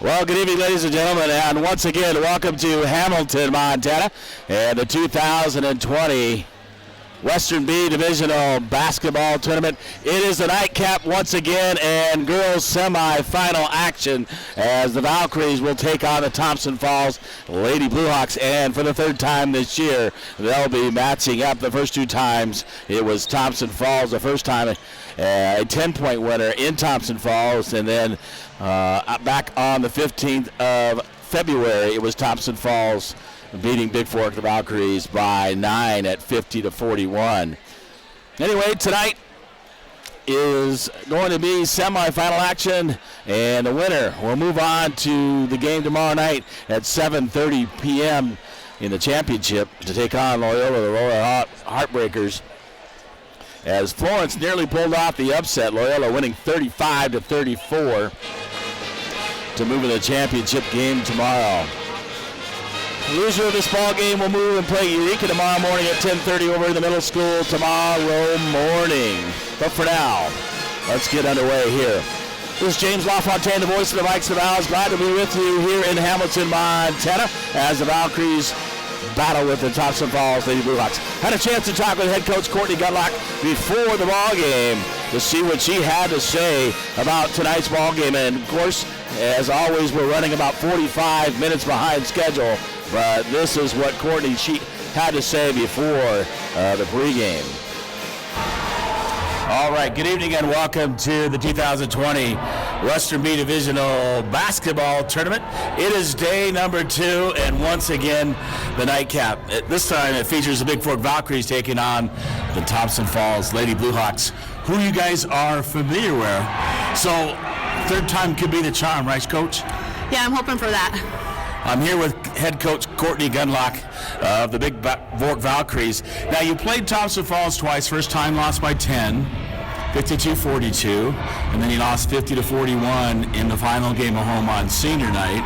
Well, good evening, ladies and gentlemen, and once again, welcome to Hamilton, Montana, and the 2020 Western B Divisional Basketball Tournament. It is the nightcap once again, and girls semi-final action as the Valkyries will take on the Thompson Falls Lady Bluehawks, and for the third time this year, they'll be matching up. The first two times, it was Thompson Falls, the first time a 10-point winner in Thompson Falls, and then back on the 15th of February, it was Thompson Falls beating Bigfork, the Valkyries, by 9 at 50-41. Anyway, tonight is going to be semifinal action, and the winner will move on to the game tomorrow night at 7:30 p.m. in the championship to take on Loyola, the Loyola Heartbreakers. As Florence nearly pulled off the upset, Loyola winning 35-34 to move in the championship game tomorrow. The loser of this ball game will move and play Eureka tomorrow morning at 10:30 over in the middle school tomorrow morning. But for now, let's get underway here. This is James LaFontaine, the voice of the Vikes of the Vals. Glad to be with you here in Hamilton, Montana, as the Valkyries battle with the Thompson Falls Lady Bluehawks. Had a chance to talk with head coach Courtney Gutlock before the ball game to see what she had to say about tonight's ball game. And of course, as always, we're running about 45 minutes behind schedule. But this is what Courtney she had to say before the pregame. All right, good evening and welcome to the 2020 Western B Divisional Basketball Tournament. It is day number 2, and once again, the nightcap. This time it features the Bigfork Valkyries taking on the Thompson Falls Lady Bluehawks, who you guys are familiar with. So, third time could be the charm, right, Coach? Yeah, I'm hoping for that. I'm here with head coach Courtney Gutlock of the Bigfork Valkyries. Now, you played Thompson Falls twice. First time lost by 10, 52-42, and then you lost 50-41 in the final game of home on senior night.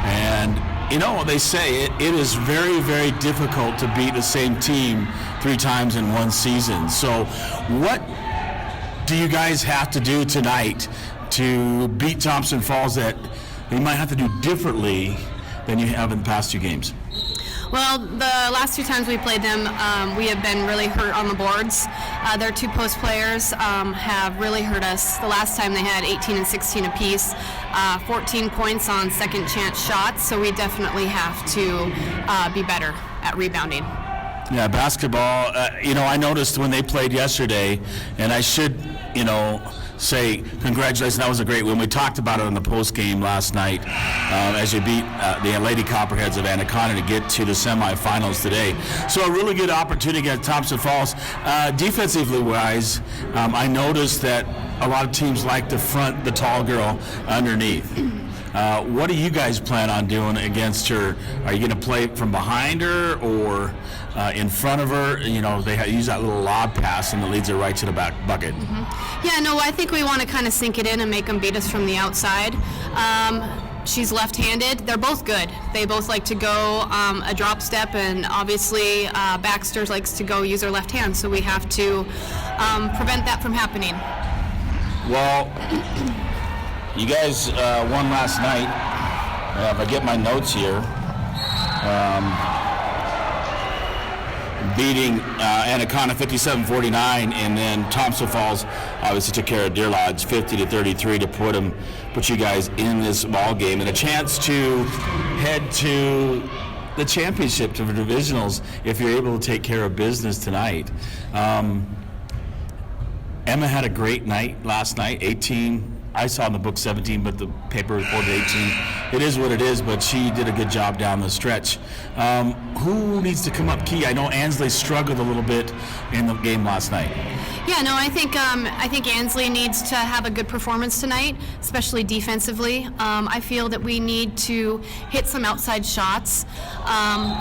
And you know what they say, it is very, very difficult to beat the same team 3 times in one season. So what do you guys have to do tonight to beat Thompson Falls that you might have to do differently than you have in the past 2 games? Well, the last 2 times we played them, we have been really hurt on the boards. Their 2 post players have really hurt us. The last time they had 18 and 16 apiece, 14 points on second chance shots, so we definitely have to be better at rebounding. Yeah, basketball, I noticed when they played yesterday, and I should, say congratulations, that was a great win. We talked about it in the post game last night as you beat the Lady Copperheads of Anaconda to get to the semifinals today. So a really good opportunity against Thompson Falls. Defensively wise, I noticed that a lot of teams like to front the tall girl underneath. What do you guys plan on doing against her? Are you going to play from behind her or in front of her? They use that little lob pass and it leads her right to the back bucket. Mm-hmm. Yeah, no, I think we want to kind of sink it in and make them beat us from the outside. She's left-handed. They're both good. They both like to go a drop step, and obviously Baxter likes to go use her left hand, so we have to prevent that from happening. Well, you guys won last night. If I get my notes here, beating Anaconda 57-49, and then Thompson Falls obviously took care of Deer Lodge 50-33 to put you guys in this ball game and a chance to head to the championship to the divisionals if you're able to take care of business tonight. Emma had a great night last night, 18. I saw in the book 17, but the paper reported 18. It is what it is, but she did a good job down the stretch. Who needs to come up key? I know Ansley struggled a little bit in the game last night. Yeah, no, I think Ansley needs to have a good performance tonight, especially defensively. I feel that we need to hit some outside shots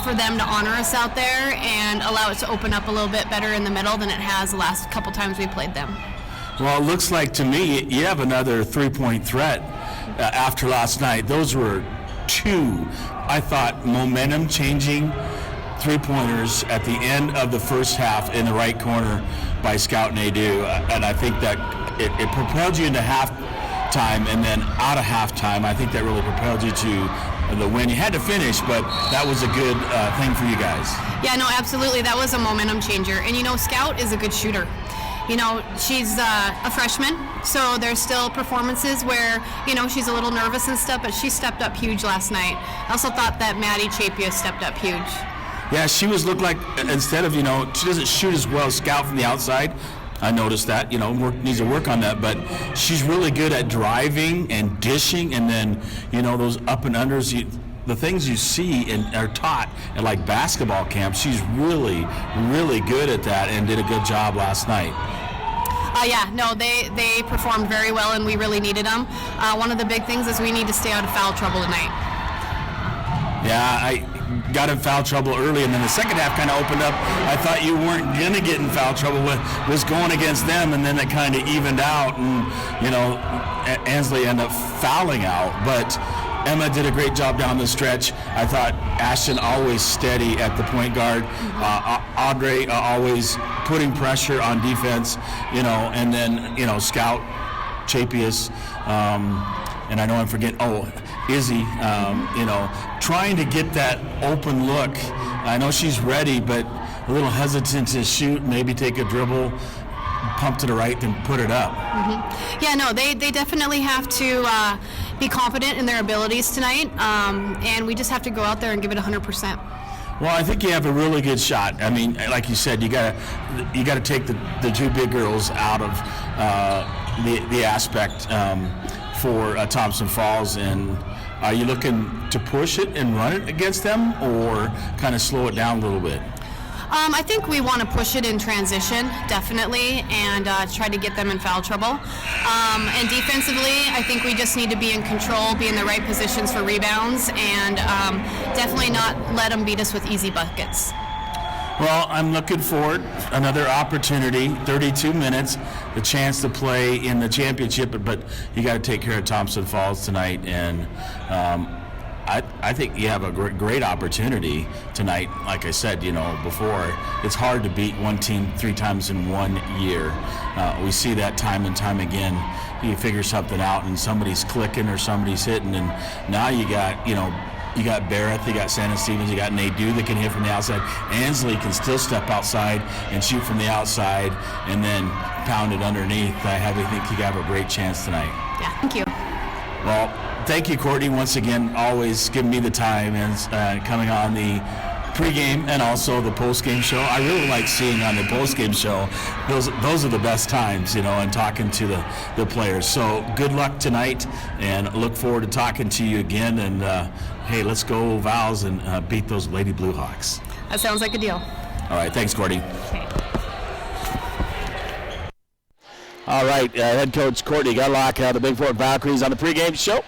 for them to honor us out there and allow it to open up a little bit better in the middle than it has the last couple times we played them. Well, it looks like to me you have another 3-point threat after last night. Those were 2, I thought, momentum-changing 3-pointers at the end of the first half in the right corner by Scout Nadeau. And I think that it propelled you into time and then out of halftime. I think that really propelled you to the win. You had to finish, but that was a good thing for you guys. Yeah, no, absolutely. That was a momentum changer. And, Scout is a good shooter. She's a freshman, so there's still performances where, she's a little nervous and stuff, but she stepped up huge last night. I also thought that Maddie Chapia stepped up huge. Yeah, she looked like, instead of, she doesn't shoot as well as Scout from the outside. I noticed that, needs to work on that, but she's really good at driving and dishing, and then, those up and unders, the things you see and are taught at like basketball camp, she's really, really good at that and did a good job last night. They performed very well, and we really needed them. One of the big things is we need to stay out of foul trouble tonight. Yeah, I got in foul trouble early, and then the second half kind of opened up. I thought you weren't going to get in foul trouble, was going against them, and then it kind of evened out, and, Ansley ended up fouling out. But Emma did a great job down the stretch. I thought Ashton always steady at the point guard. Audrey always putting pressure on defense, and then, Scout, Chapius, and I know I'm forgetting, Izzy, trying to get that open look. I know she's ready, but a little hesitant to shoot, maybe take a dribble, pump to the right, and put it up. Mm-hmm. Yeah, no, they definitely have to be confident in their abilities tonight, and we just have to go out there and give it 100%. Well, I think you have a really good shot. I mean, like you said, you gotta take the two big girls out of the aspect for Thompson Falls. And are you looking to push it and run it against them, or kind of slow it down a little bit? I think we want to push it in transition, definitely, and try to get them in foul trouble. And defensively, I think we just need to be in control, be in the right positions for rebounds, and definitely not let them beat us with easy buckets. Well, I'm looking forward. Another opportunity, 32 minutes, the chance to play in the championship, but you got to take care of Thompson Falls tonight, and I think you have a great opportunity tonight. Like I said, before, it's hard to beat one team 3 times in 1 year. We see that time and time again. You figure something out, and somebody's clicking or somebody's hitting, and now you got, you got Barrett, you got Santa Stevens, you got Nadeau that can hit from the outside. Ansley can still step outside and shoot from the outside and then pound it underneath. I think you have a great chance tonight. Yeah, thank you. Well, thank you, Courtney, once again, always giving me the time and coming on the pregame and also the postgame show. I really like seeing on the postgame show. Those are the best times, and talking to the players. So good luck tonight, and look forward to talking to you again. And hey, let's go Vows and beat those Lady Blue Hawks. That sounds like a deal. All right, thanks, Courtney. Okay. All right, head coach Courtney Gutlock, the Bigfork Valkyries on the pregame show.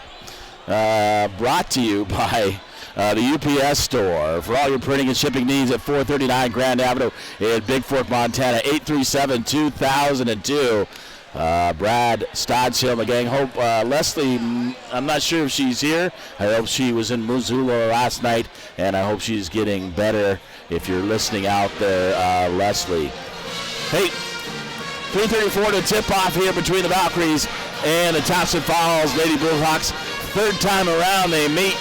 Brought to you by the UPS store. For all your printing and shipping needs at 439 Grand Avenue in Bigfork, Montana, 837-2002. Brad Stodshill and the gang. Hope Leslie, I'm not sure if she's here. I hope she was in Missoula last night, and I hope she's getting better if you're listening out there, Leslie. Hey, 3:34 to tip off here between the Valkyries and the Thompson Falls Lady Blue Hawks. Third time around they meet,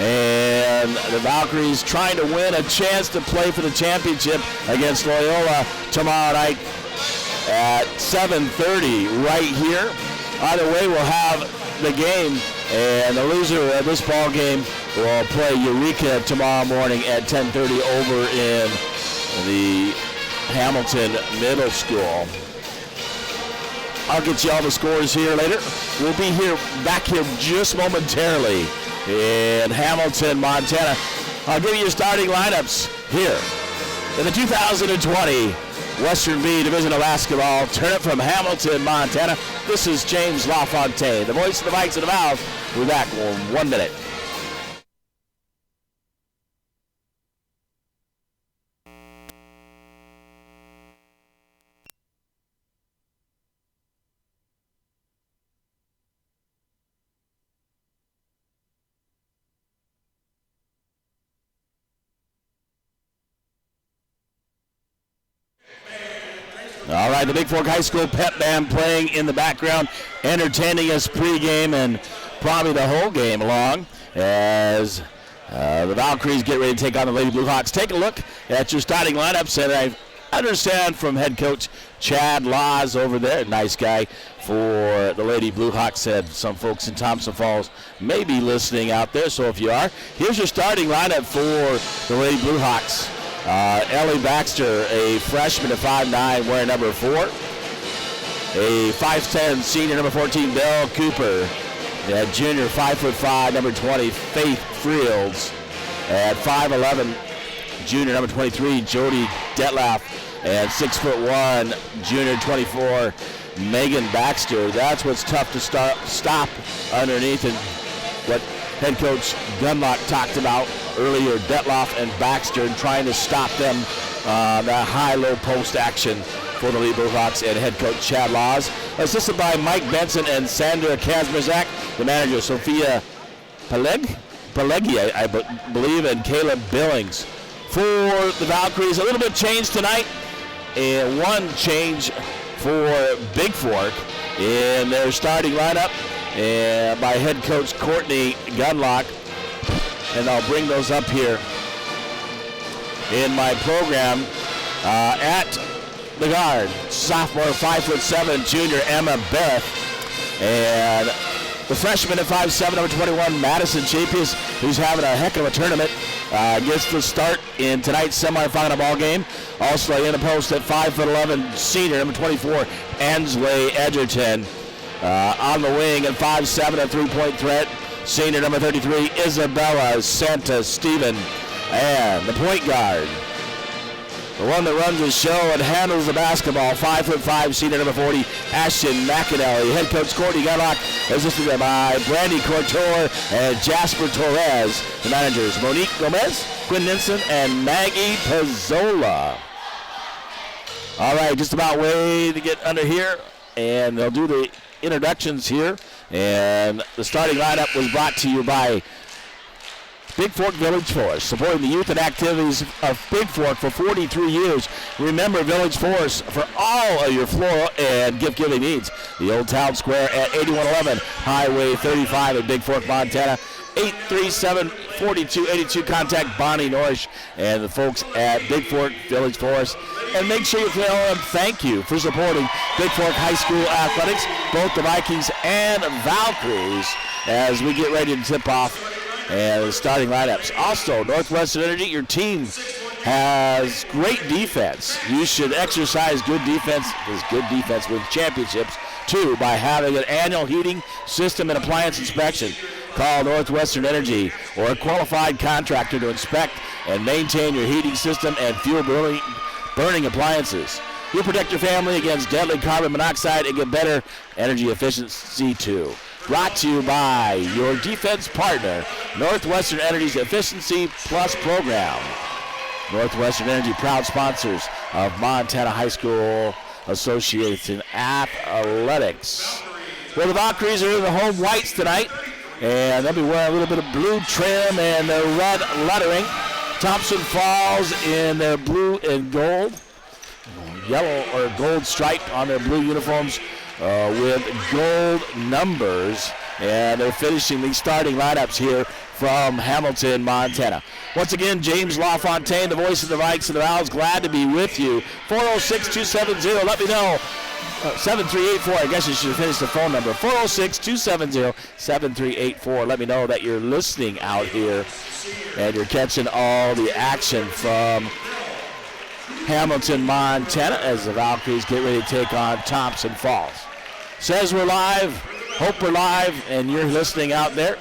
and the Valkyries trying to win a chance to play for the championship against Loyola tomorrow night at 7:30 right here. Either way, we'll have the game, and the loser of this ball game will play Eureka tomorrow morning at 10:30 over in the Hamilton Middle School. I'll get you all the scores here later. We'll be back here just momentarily in Hamilton, Montana. I'll give you your starting lineups here in the 2020 Western B Divisional Basketball Tournament from Hamilton, Montana. This is James LaFontaine, the voice of the Vikes and the Vows. We'll be back in 1 minute. All right, the Bigfork High School pep band playing in the background, entertaining us pregame and probably the whole game long as the Valkyries get ready to take on the Lady Blue Hawks. Take a look at your starting lineups, and I understand from head coach Chad Laws over there, nice guy for the Lady Blue Hawks, said some folks in Thompson Falls may be listening out there, so if you are, here's your starting lineup for the Lady Blue Hawks. Ellie Baxter, a freshman at 5'9", wearing number 4. A 5'10", senior, number 14, Belle Cooper. Junior, 5'5", number 20, Faith Fields. At 5'11", junior, number 23, Jody Detlaff. And 6'1", junior, 24, Megan Baxter. That's what's tough to stop underneath, and what head coach Gunlock talked about earlier, Detloff and Baxter, and trying to stop them, that high-low post action for the Lady Blue Hawks, and head coach Chad Laws. Assisted by Mike Benson and Sandra Kazmerzak, the manager Sophia Pelegi, I believe, and Caleb Billings. For the Valkyries, a little bit changed tonight, and one change for Bigfork in their starting lineup, and by head coach Courtney Gunlock. And I'll bring those up here in my program. At the guard, sophomore, 5'7", junior Emma Beth, and the freshman at 5'7", number 21, Madison Chapius, who's having a heck of a tournament, gets the start in tonight's semifinal ball game. Also in the post at 5'11", senior, number 24, Ansley Edgerton. On the wing at 5'7", a three-point threat, senior, number 33, Isabella Santa Stephen. And the point guard, the one that runs the show and handles the basketball, 5'5", senior, number 40, Ashton McAnally. Head coach Courtney Gunlock, assisted by Brandy Couture and Jasper Torres. The managers, Monique Gomez, Quinn Ninson, and Maggie Pizzola. All right, just about way to get under here, and they'll do the introductions here. And the starting lineup was brought to you by Bigfork Village Forest, supporting the youth and activities of Bigfork for 43 years. Remember Village Forest for all of your floral and gift-giving needs. The Old Town Square at 8111 Highway 35 in Bigfork, Montana. 837-4282. Contact Bonnie Norrish and the folks at Bigfork Village Forest. And make sure you tell them thank you for supporting Bigfork High School athletics, both the Vikings and Valkyries, as we get ready to tip off and the starting lineups. Also, Northwestern Energy, your team has great defense. You should exercise good defense, because good defense wins championships, too, by having an annual heating system and appliance inspection. Call Northwestern Energy or a qualified contractor to inspect and maintain your heating system and fuel burning appliances. You'll protect your family against deadly carbon monoxide and get better energy efficiency, too. Brought to you by your defense partner, Northwestern Energy's Efficiency Plus program. Northwestern Energy, proud sponsors of Montana High School Association Athletics. Well, the Valkyries are in the home whites tonight, and they'll be wearing a little bit of blue trim and their red lettering. Thompson Falls in their blue and gold, yellow or gold stripe on their blue uniforms, with gold numbers, and they're finishing these starting lineups here from Hamilton, Montana. Once again, James LaFontaine, the voice of the Vikes and the Vals, glad to be with you. 406-270, let me know. 7384, I guess you should have finished the phone number. 406-270-7384. Let me know that you're listening out here and you're catching all the action from Hamilton, Montana, as the Valkyries get ready to take on Thompson Falls. Says we're live, hope we're live, and you're listening out there.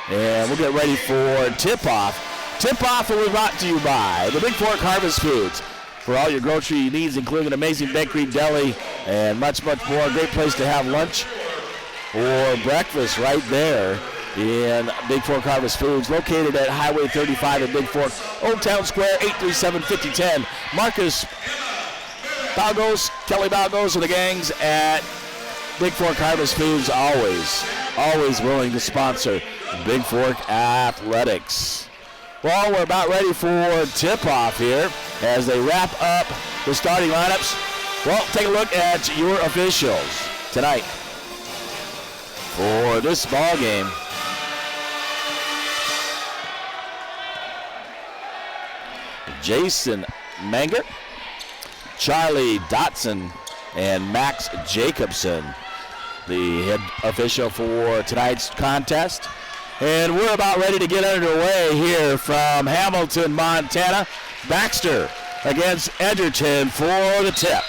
And we'll get ready for tip-off. Tip-off will be brought to you by the Bigfork Harvest Foods. For all your grocery needs, including an amazing bakery, deli, and much, much more. Great place to have lunch or breakfast right there in Bigfork Harvest Foods, located at Highway 35 in Bigfork, Old Town Square, 837-5010. Marcus Balgos, Kelly Balgos, and the gangs at Bigfork Harvest Foods, always willing to sponsor Bigfork Athletics. Well, we're about ready for tip-off here as they wrap up the starting lineups? Well, take a look at your officials tonight for this ball game. Jason Manger, Charlie Dotson, and Max Jacobson, the head official for tonight's contest. And we're about ready to get underway here from Hamilton, Montana. Baxter against Edgerton for the tip.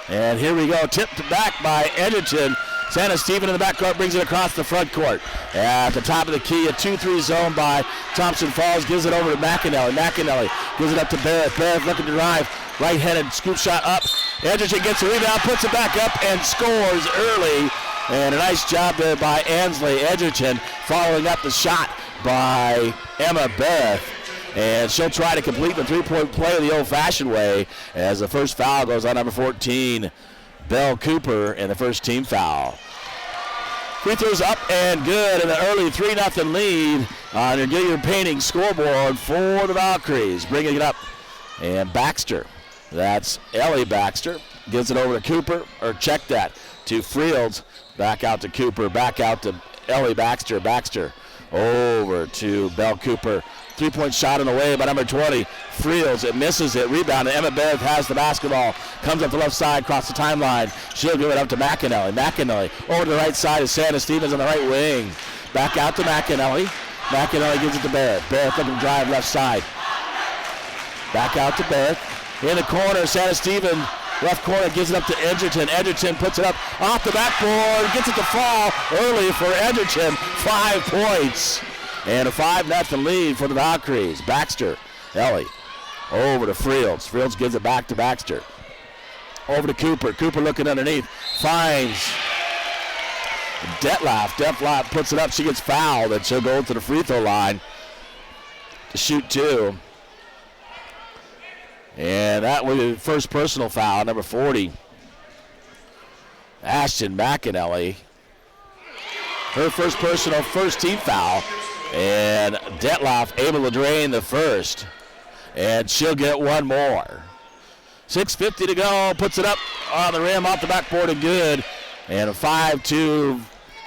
And here we go, tipped back by Edgerton. Santa Stephen in the backcourt brings it across the front court. At the top of the key, a 2-3 zone by Thompson Falls, gives it over to McAnally. McAnally gives it up to Barrett. Barrett looking to drive, right-handed scoop shot up. Edgerton gets the rebound, puts it back up, and scores early. And a nice job there by Ansley Edgerton, following up the shot by Emma Barrett. And she'll try to complete the three-point play the old-fashioned way as the first foul goes on number 14, Belle Cooper, and the first team foul. Free throws up and good, and an early 3-0 lead on your Gilliard Painting scoreboard for the Valkyries. Bringing it up, and Baxter, that's Ellie Baxter, gives it over to Cooper, or check that, to Fields. Back out to Cooper, back out to Ellie Baxter. Baxter over to Belle Cooper. Three-point shot on the way by number 20. Fields, it misses it. Rebound, and Emma Barrett has the basketball. Comes up the left side, across the timeline. She'll give it up to McAnally. McAnally over to the right side is Santa Stevens on the right wing. Back out to McAnally. McAnally gives it to Barrett. Barrett looking to drive left side. Back out to Barrett. In the corner, Santa Stevens, left corner, gives it up to Edgerton. Edgerton puts it up off the backboard, gets it to fall early for Edgerton. 5 points. And a 5-0 lead for the Valkyries. Baxter, Ellie, over to Fields. Fields gives it back to Baxter. Over to Cooper. Cooper looking underneath. Finds Detlaff. Detlaff puts it up. She gets fouled, and she'll go to the free throw line to shoot 2. And that was the first personal foul, number 40. Ashton McAnally. Her first personal, first team foul. And Detlaff able to drain the first. And she'll get one more. 6:50 to go. Puts it up on the rim, off the backboard, and good. And a 5-2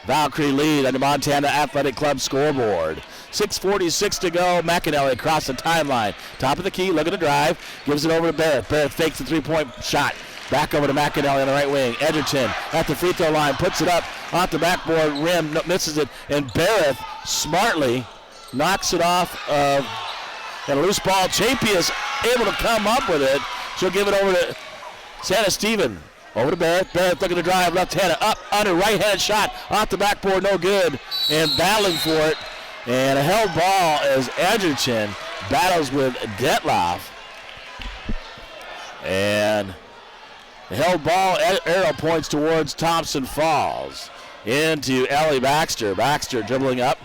Valkyrie lead on the Montana Athletic Club scoreboard. 6:46 to go. McAnally across the timeline. Top of the key, looking to drive. Gives it over to Barrett. Barrett fakes the three-point shot. Back over to McAnally on the right wing. Edgerton at the free throw line. Puts it up off the backboard rim. Misses it. And Barrett smartly knocks it off of a loose ball. Chapey is able to come up with it. She'll give it over to Santa Stephen. Over to Barrett. Barrett looking to drive left-handed. Up under right-handed shot. Off the backboard. No good. And battling for it. And a held ball as Edgerton battles with Detlaff. And the held ball arrow points towards Thompson Falls. Into Ellie Baxter. Baxter dribbling up.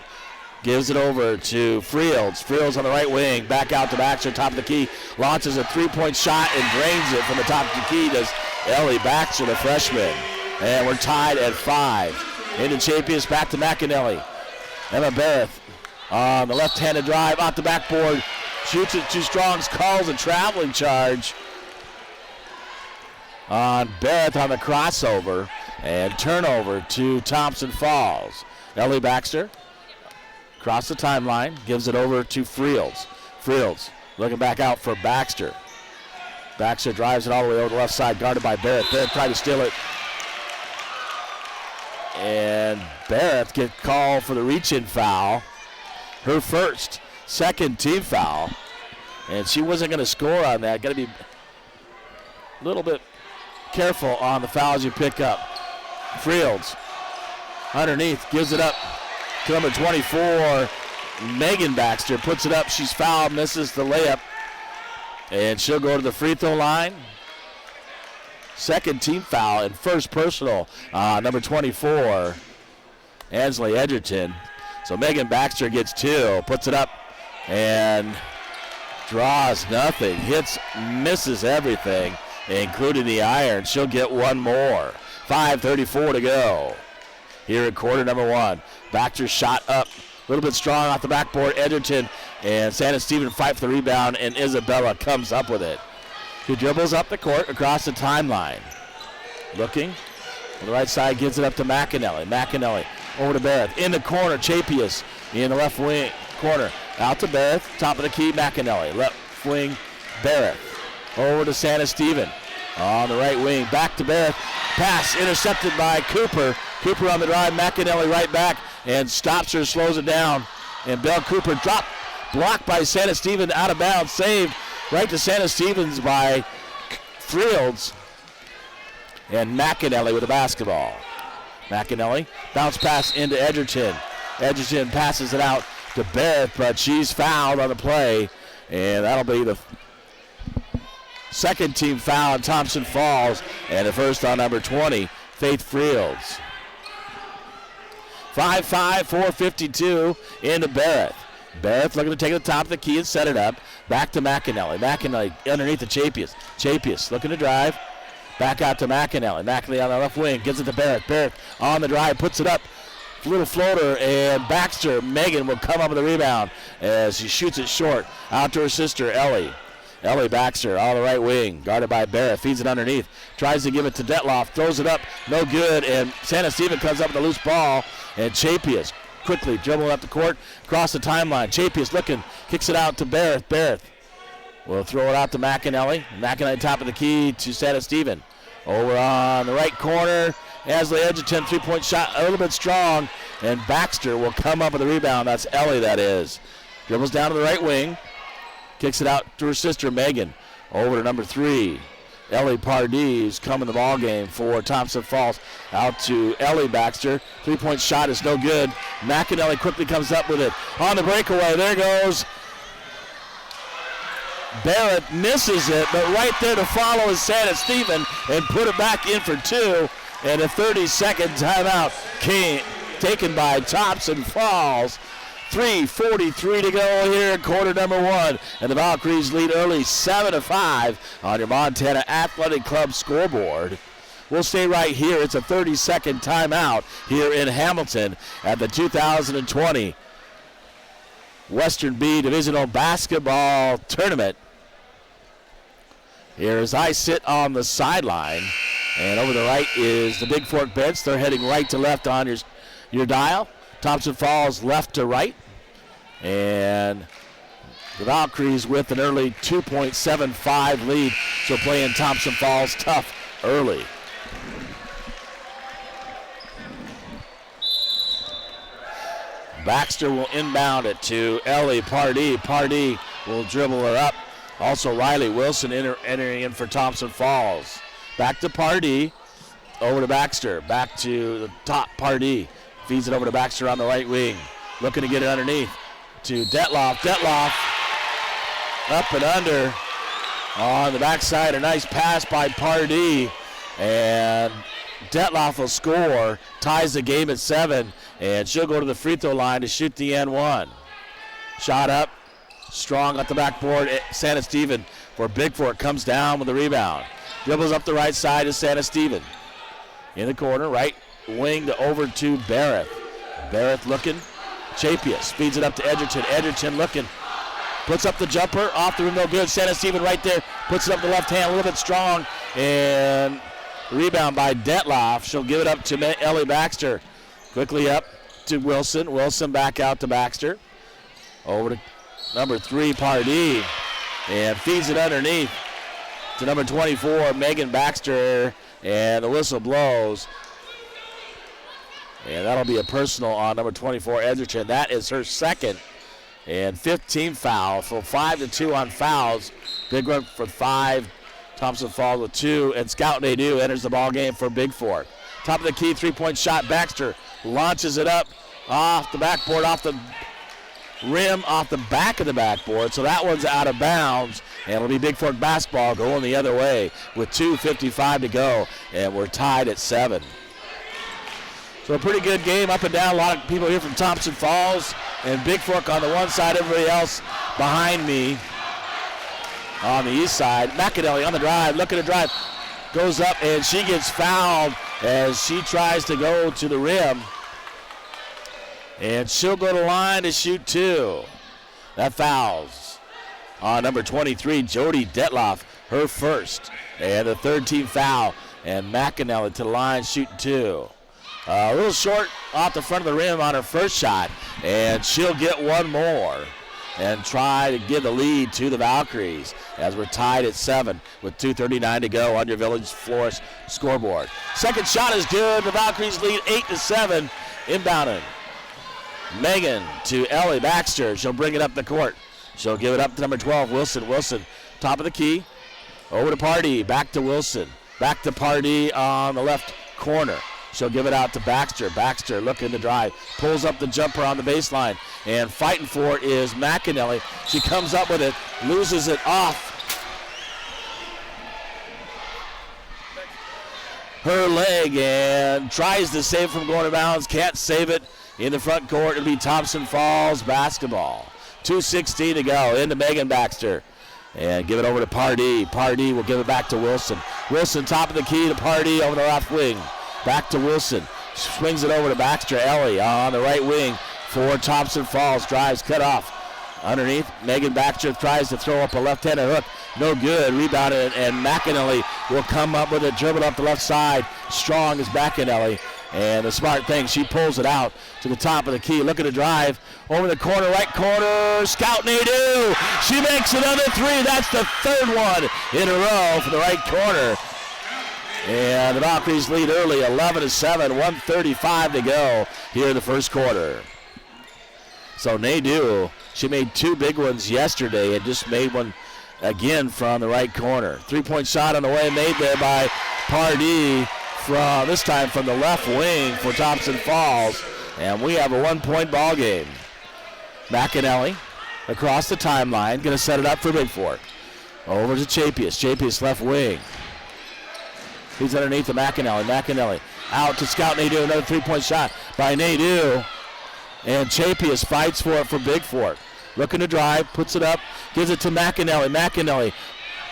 Gives it over to Fields. Fields on the right wing. Back out to Baxter. Top of the key. Launches a three-point shot and drains it from the top of the key. Does Ellie Baxter, the freshman. And we're tied at 5. Into Chapius. Back to McAnally. Emma Barrett on the left-handed drive. Off the backboard. Shoots it to Strong's. Calls a traveling charge on Barrett on the crossover, and turnover to Thompson Falls. Ellie Baxter across the timeline, gives it over to Fields. Fields looking back out for Baxter. Baxter drives it all the way over the left side, guarded by Barrett. Barrett tried to steal it. And Barrett gets called for the reach-in foul. Her first, second team foul. And she wasn't going to score on that. Got to be a little bit careful on the fouls you pick up. Fields underneath, gives it up to number 24, Megan Baxter. Puts it up, she's fouled, misses the layup. And she'll go to the free throw line. Second team foul and first personal, number 24, Ansley Edgerton. So Megan Baxter gets 2, puts it up, and draws nothing. Hits, misses everything, including the iron. She'll get one more. 5:34 to go here in quarter number 1. Baxter shot up, a little bit strong off the backboard. Edgerton and Santa Stephen fight for the rebound, and Isabella comes up with it. who dribbles up the court across the timeline. Looking. On the right side, gives it up to McAnally. McAnally over to Barrett. In the corner, Chapius in the left wing corner. Out to Barrett. Top of the key, McAnally. Left wing, Barrett. Over to Santa Stephen. On the right wing, back to Barrett. Pass intercepted by Cooper. Cooper on the drive, McAnally right back, and stops her, slows it down. And Bell Cooper dropped, blocked by Santa Stephen, out of bounds, saved right to Santa Stevens by Fields. And McAnally with the basketball. McAnally, bounce pass into Edgerton. Edgerton passes it out to Barrett, but she's fouled on the play, and that'll be the second team foul on Thompson Falls, and the first on number 20, Faith Fields. 5-5, 4:52 into Barrett. Barrett looking to take it to the top of the key and set it up. Back to McAnally. McAnally underneath the Chapius. Chapius looking to drive. Back out to McAnally. McAnally on the left wing. Gives it to Barrett. Barrett on the drive. Puts it up. Little floater. And Baxter, Megan, will come up with the rebound as she shoots it short. Out to her sister, Ellie. Ellie Baxter on the right wing. Guarded by Barrett. Feeds it underneath. Tries to give it to Detloff. Throws it up. No good. And Santa Stephen comes up with a loose ball. And Chapius quickly dribbling up the court. Across the timeline. Chapius looking. Kicks it out to Barrett. Barrett will throw it out to McAnally. McAnally top of the key to Santa Stephen. Over on the right corner. Asley Edgerton, three-point shot, a little bit strong. And Baxter will come up with the rebound. That's Ellie, that is. Dribbles down to the right wing. Kicks it out to her sister, Megan. Over to number 3. Ellie Pardee coming the ball game for Thompson Falls. Out to Ellie Baxter. Three-point shot is no good. McAnally quickly comes up with it. On the breakaway, there goes Barrett, misses it, but right there to follow is Santa Stephen and put it back in for 2. And a 30-second timeout taken by Thompson Falls. 3:43 to go here in quarter number 1. And the Valkyries lead early 7-5 on your Montana Athletic Club scoreboard. We'll stay right here. It's a 30-second timeout here in Hamilton at the 2020 Western B Divisional Basketball Tournament. Here as I sit on the sideline, and over the right is the Bigfork bench. They're heading right to left on your dial. Thompson Falls left to right. And the Valkyries with an early 2.75 lead. So playing Thompson Falls tough early. Baxter will inbound it to Ellie Pardee. Pardee will dribble her up. Also Riley Wilson entering in for Thompson Falls. Back to Pardee. Over to Baxter. Back to the top, Pardee. Feeds it over to Baxter on the right wing. Looking to get it underneath to Detloff. Detloff up and under on the backside. A nice pass by Pardee. And Detloff will score. Ties the game at 7. And she'll go to the free throw line to shoot the N1. Shot up. Strong at the backboard. Santa Stephen for Bigfork comes down with the rebound. Dribbles up the right side to Santa Stephen. In the corner, right wing to over to Barrett. Barrett looking. Chapius feeds it up to Edgerton. Edgerton looking. Puts up the jumper. Off the rim, no good. Santa Stephen right there. Puts it up the left hand, a little bit strong. And rebound by Detloff. She'll give it up to Ellie Baxter. Quickly up to Wilson. Wilson back out to Baxter. Over to number 3, Pardee. And feeds it underneath to number 24, Megan Baxter. And the whistle blows. And that'll be a personal on number 24, Edgerton. That is her second. And 15 foul. So 5-2 on fouls. Big run for 5. Thompson Falls with 2. And Scout Nadeau enters the ball game for Bigfork. Top of the key, three-point shot. Baxter launches it up off the backboard, off the rim, off the back of the backboard. So that one's out of bounds. And it'll be Bigfork basketball going the other way with 2:55 to go. And we're tied at 7. So a pretty good game up and down. A lot of people here from Thompson Falls. And Bigfork on the one side, everybody else behind me on the east side. McAnally on the drive, looking to drive. Goes up and she gets fouled as she tries to go to the rim. And she'll go to the line to shoot 2. That fouls on number 23, Jody Detloff. her first. And the third team foul. And McAnally to the line, shooting 2. A little short off the front of the rim on her first shot. And she'll get one more and try to give the lead to the Valkyries as we're tied at 7 with 2:39 to go on your Village Florist scoreboard. Second shot is good. The Valkyries lead 8-7. Inbounding. Megan to Ellie Baxter. She'll bring it up the court. She'll give it up to number 12, Wilson. Wilson, top of the key. Over to Pardee. Back to Wilson. Back to Pardee on the left corner. She'll give it out to Baxter. Baxter looking to drive. Pulls up the jumper on the baseline. And fighting for it is McAnally. She comes up with it. Loses it off her leg and tries to save from going out of bounds. Can't save it. In the front court, it'll be Thompson Falls basketball. 2:16 to go. Into Megan Baxter. And give it over to Pardee. Pardee will give it back to Wilson. Wilson top of the key to Pardee over the left wing. Back to Wilson. Swings it over to Baxter. Ellie on the right wing for Thompson Falls. Drives, cut off. Underneath, Megan Baxter tries to throw up a left-handed hook. No good. Rebounded, and McAnally will come up with a dribble up the left side. Strong is McAnally. And the smart thing, she pulls it out to the top of the key. Looking to drive over the corner, right corner. Scout Nadeau. She makes another 3. That's the third one in a row for the right corner. And the Valkyries lead early, 11-7, 1:35 to go here in the first quarter. So Nadeau, she made 2 big ones yesterday and just made one again from the right corner. 3-point shot on the way made there by Pardee, from this time from the left wing for Thompson Falls. And we have a 1-point ball game. McAnally across the timeline, going to set it up for Bigfork. Over to Chapius. Chapius left wing. He's underneath to McAnally. McAnally out to Scout Nadeau. Another 3-point shot by Nadeau. And Chapius fights for it for Bigfork. Looking to drive, puts it up, gives it to McAnally. McAnally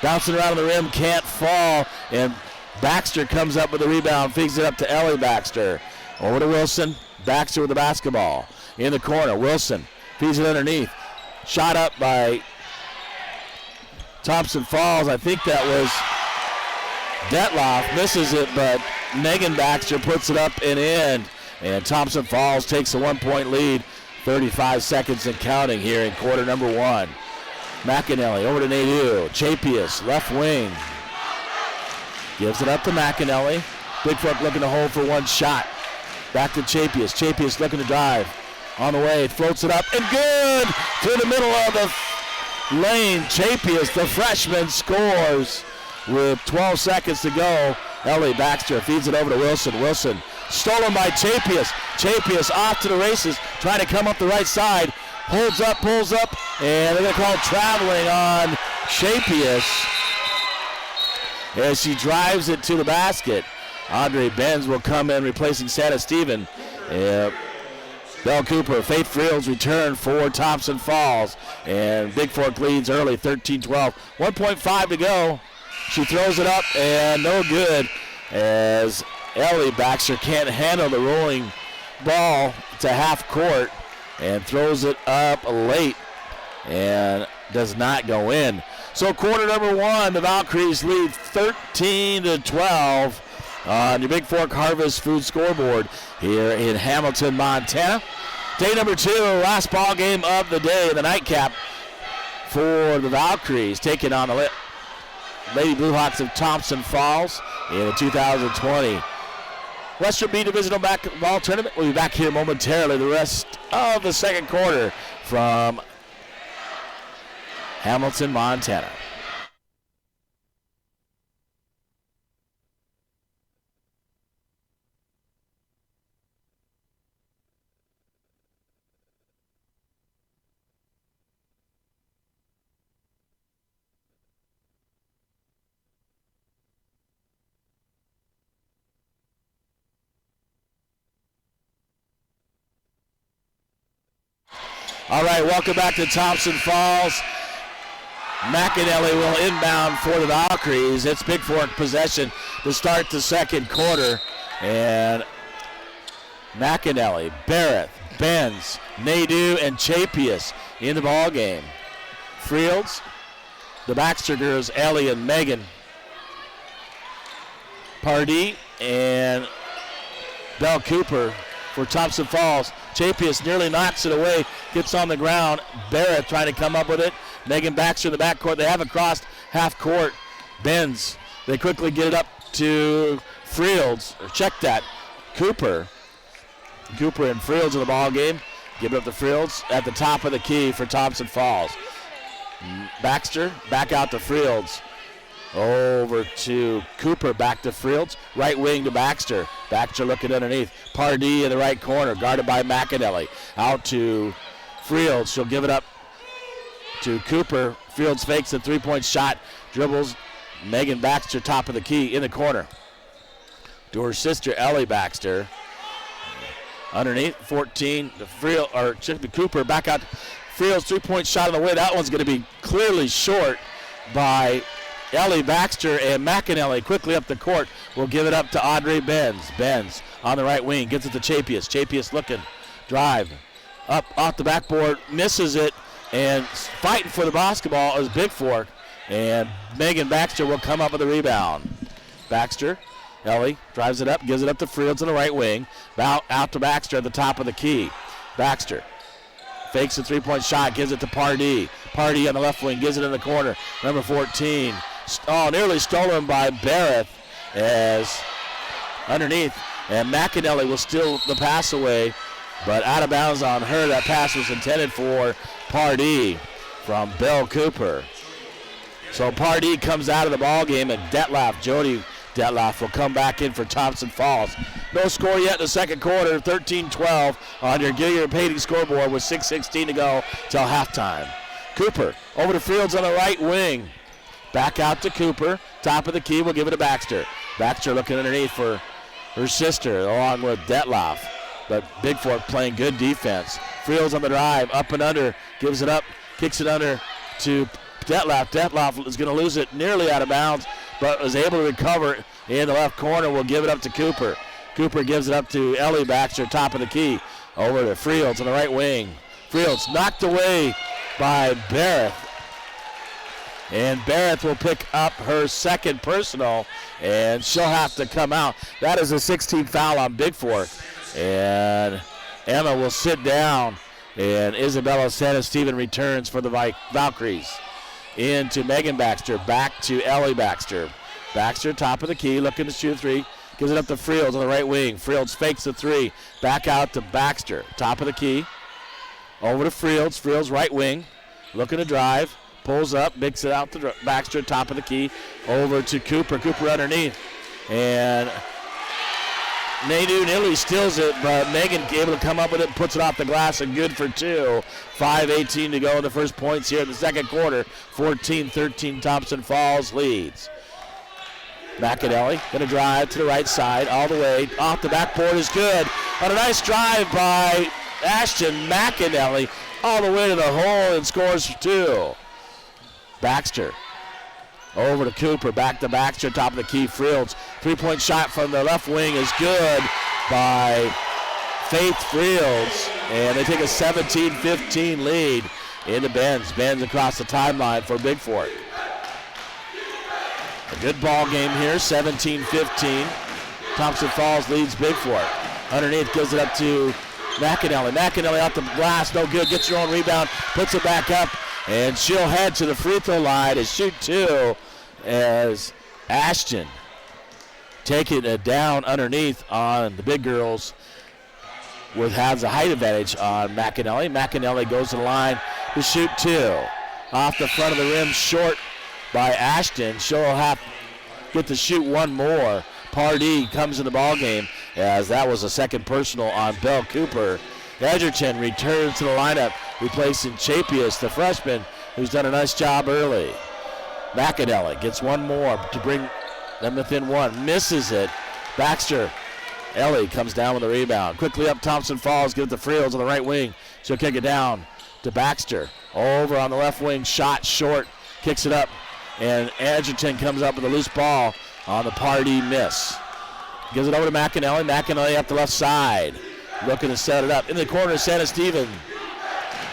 bouncing around the rim, can't fall. And Baxter comes up with the rebound, feeds it up to Ellie Baxter. Over to Wilson. Baxter with the basketball. In the corner, Wilson feeds it underneath. Shot up by Thompson Falls. I think that was Detloff. Misses it, but Megan Baxter puts it up and in. And Thompson Falls takes a 1-point lead. 35 seconds and counting here in quarter number 1. McAnally over to Nadeau. Chapius, left wing. Gives it up to McAnally. Bigfork looking to hold for one shot. Back to Chapius. Chapius looking to drive. On the way, floats it up, and good! Through the middle of the lane. Chapius, the freshman, scores with 12 seconds to go. Ellie Baxter feeds it over to Wilson. Wilson stolen by Chapius. Chapius off to the races, trying to come up the right side. Holds up, pulls up, and they're going to call traveling on Chapius as she drives it to the basket. Andre Benz will come in replacing Santa Stephen. Bell Cooper, Faith Fields return for Thompson Falls. And Bigfork leads early, 13-12. 1.5 to go. She throws it up and no good as Ellie Baxter can't handle the rolling ball to half court and throws it up late and does not go in. So quarter number 1, the Valkyries lead 13-12 on your Bigfork Harvest Food scoreboard here in Hamilton, Montana. Day number 2, last ball game of the day, the nightcap for the Valkyries, taking on the Lady Blue Hawks of Thompson Falls in the 2020 Western B Divisional Basketball Tournament. We'll be back here momentarily, the rest of the second quarter from Hamilton, Montana. All right, welcome back to Thompson Falls. McAnally will inbound for the Valkyries. It's Bigfork possession to start the second quarter. And McAnally, Barrett, Benz, Nadeau, and Chapius in the ball game. Fields the Baxter girls, Ellie and Megan. Pardee and Belle Cooper for Thompson Falls. Chapius nearly knocks it away, gets on the ground. Barrett trying to come up with it. Megan Baxter in the backcourt. They haven't crossed half court. Bends. They quickly get it up to Fields. Or check that. Cooper and Fields in the ball game. Give it up to Fields at the top of the key for Thompson Falls. Baxter back out to Fields. Over to Cooper, back to Fields. Right wing to Baxter. Baxter looking underneath. Pardee in the right corner, guarded by McAnally. Out to Fields. She'll give it up to Cooper. Fields fakes a three-point shot. Dribbles. Megan Baxter, top of the key, in the corner. To her sister, Ellie Baxter. Underneath, 14. To Cooper, back out. Fields, three-point shot on the way. That one's going to be clearly short by Ellie Baxter, and McAnally quickly up the court will give it up to Audrey Benz. Benz on the right wing, gets it to Chapius. Chapius looking, drive, up off the backboard, misses it, and fighting for the basketball is Bigfork, and Megan Baxter will come up with a rebound. Baxter, Ellie drives it up, gives it up to Fields on the right wing, out to Baxter at the top of the key. Baxter fakes a three-point shot, gives it to Pardee. Pardee on the left wing, gives it in the corner. Number 14. Nearly stolen by Barrett as underneath. And McAnally will steal the pass away, but out of bounds on her. That pass was intended for Pardee from Belle Cooper. So Pardee comes out of the ball game, and Jody Detloff will come back in for Thompson Falls. No score yet in the second quarter, 13-12 on your Gilliard Painting scoreboard with 6:16 to go till halftime. Cooper over to Fields on the right wing. Back out to Cooper. Top of the key, we'll give it to Baxter. Baxter looking underneath for her sister along with Detloff. But Bigfork playing good defense. Fields on the drive, up and under, gives it up, kicks it under to Detloff. Detloff is going to lose it nearly out of bounds, but was able to recover in the left corner. We'll give it up to Cooper. Cooper gives it up to Ellie Baxter, top of the key. Over to Fields on the right wing. Fields knocked away by Barrett. And Barrett will pick up her second personal, and she'll have to come out. That is a 16th foul on Bigfork. And Emma will sit down, and Isabella Santa-Steven returns for the Valkyries. Into Megan Baxter, back to Ellie Baxter. Baxter, top of the key, looking to shoot a three. Gives it up to Fields on the right wing. Fields fakes the three. Back out to Baxter, top of the key. Over to Fields. Fields right wing, looking to drive. Pulls up, makes it out to Baxter, top of the key. Over to Cooper. Cooper underneath. And Nadeau nearly steals it, but Megan able to come up with it, puts it off the glass, and good for two. 5:18 to go in the first points here in the second quarter. 14-13 Thompson Falls leads. McAnally going to drive to the right side all the way. Off the backboard is good. On a nice drive by Ashton McAnally all the way to the hole and scores for two. Baxter over to Cooper, back to Baxter, top of the key. Fields, three-point shot from the left wing is good by Faith Fields, and they take a 17-15 lead into Benz. Benz across the timeline for Bigfork. A good ball game here, 17-15. Thompson Falls leads Bigfork. Underneath, gives it up to McAnally. McAnally off the glass, no good, gets her own rebound, puts it back up, and she'll head to the free throw line to shoot two as Ashton taking it down underneath on the big girls has a height advantage on McAnally. McAnally goes to the line to shoot two. Off the front of the rim, short by Ashton. She'll have to get to shoot one more. Pardee comes in the ball game as that was a second personal on Belle Cooper. Edgerton returns to the lineup, replacing Chapius, the freshman, who's done a nice job early. McAnally gets one more to bring them within one. Misses it. Baxter. Ellie comes down with a rebound. Quickly up Thompson Falls, gives it to Fields on the right wing. She'll kick it down to Baxter. Over on the left wing, shot short, kicks it up, and Edgerton comes up with a loose ball on the Pardee miss. Gives it over to McAnally. McAnally up the left side, looking to set it up. In the corner, Santa-Steven.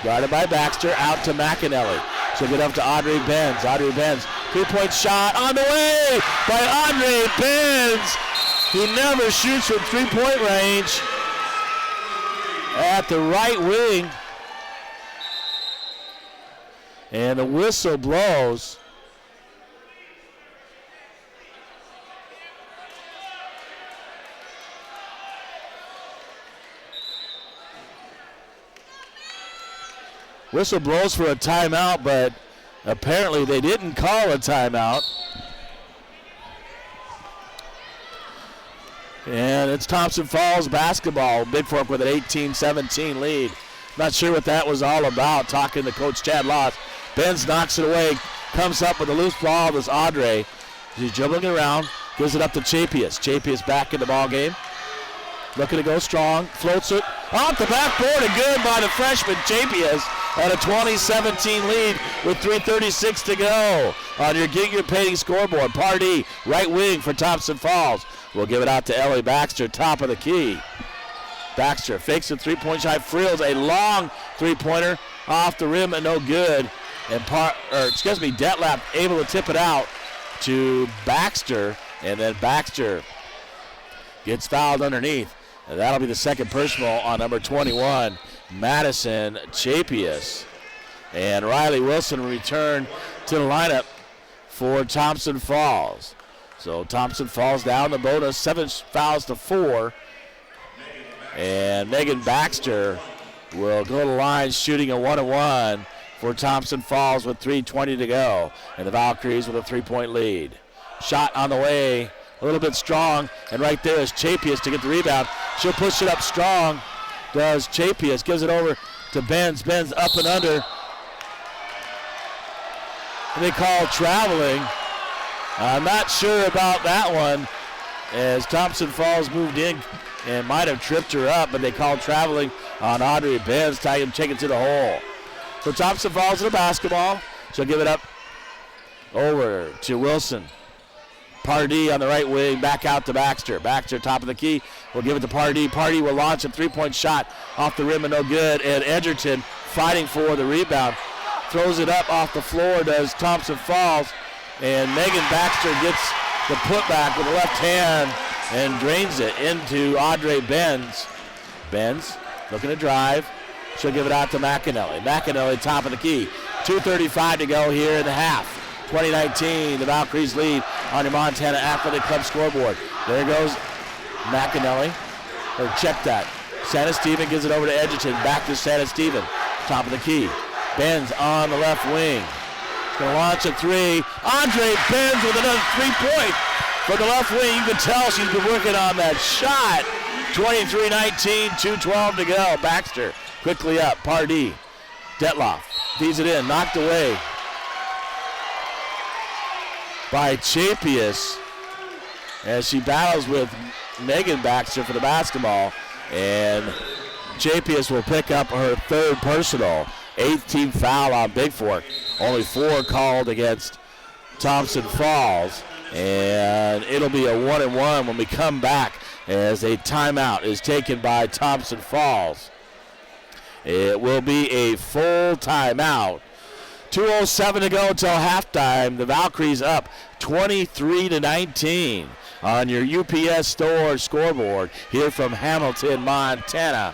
Guarded by Baxter, out to McAnally. She'll get up to Audrey Benz. Audrey Benz, 3-point shot on the way by Audrey Benz. He never shoots from 3-point range. At the right wing. And the whistle blows. Whistle blows for a timeout, but apparently they didn't call a timeout. And it's Thompson Falls basketball. Bigfork with an 18-17 lead. Not sure what that was all about. Talking to Coach Chad Loss. Benz knocks it away. Comes up with a loose ball. This Audrey. She's dribbling it around. Gives it up to Chapius. Chapius back in the ball game. Looking to go strong. Floats it off the backboard and good by the freshman Chapius. At a 20-17 lead with 3:36 to go on your Get Your Painting scoreboard. Pardee, right wing for Thompson Falls. We'll give it out to Ellie Baxter, top of the key. Baxter fakes a 3-point shot, frills a long 3-pointer off the rim and no good. And Detlap able to tip it out to Baxter, and then Baxter gets fouled underneath. And that'll be the second personal on number 21, Madison Chapius. And Riley Wilson will return to the lineup for Thompson Falls. So Thompson Falls down the bonus, 7 fouls to 4. And Megan Baxter will go to the line shooting a 1-1 for Thompson Falls with 3:20 to go. And the Valkyries with a 3-point lead. Shot on the way, a little bit strong. And right there is Chapius to get the rebound. She'll push it up strong. Does Chapius, gives it over to Benz. Benz up and under. And they call traveling. I'm not sure about that one, as Thompson Falls moved in and might have tripped her up, but they called traveling on Audrey Benz, take it to the hole. So Thompson Falls in the basketball. She'll give it up over to Wilson. Pardee on the right wing, back out to Baxter. Baxter, top of the key, will give it to Pardee. Pardee will launch a 3-point shot off the rim and no good. And Edgerton fighting for the rebound. Throws it up off the floor, does Thompson Falls. And Megan Baxter gets the putback with the left hand and drains it into Audrey Benz. Benz looking to drive. She'll give it out to McAnally. McAnally, top of the key. 2:35 to go here in the half. 2019, the Valkyries lead on your Montana Athletic Club scoreboard. There goes McAnally. Or check that. Santa Stephen gives it over to Edgerton. Back to Santa Stephen. Top of the key. Benz on the left wing. Gonna launch a 3. Audrey Benz with another 3-point from the left wing. You can tell she's been working on that shot. 23-19, 2:12 to go. Baxter quickly up. Pardee. Detloff feeds it in. Knocked away by Chapius as she battles with Megan Baxter for the basketball. And Chapius will pick up her third personal. 8th team foul on Bigfork. Only 4 called against Thompson Falls. And it'll be a 1-1 when we come back as a timeout is taken by Thompson Falls. It will be a full timeout. 2:07 to go till halftime. The Valkyries up 23-19 on your UPS Store scoreboard here from Hamilton, Montana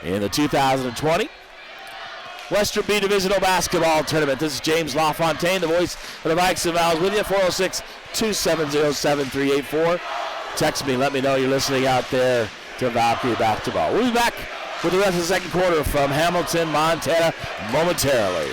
in the 2020 Western B Divisional Basketball Tournament. This is James LaFontaine, the voice of the Vikes and Vals with you. 406-270-7384. Text me, let me know you're listening out there to Valkyrie Basketball. We'll be back with the rest of the second quarter from Hamilton, Montana momentarily.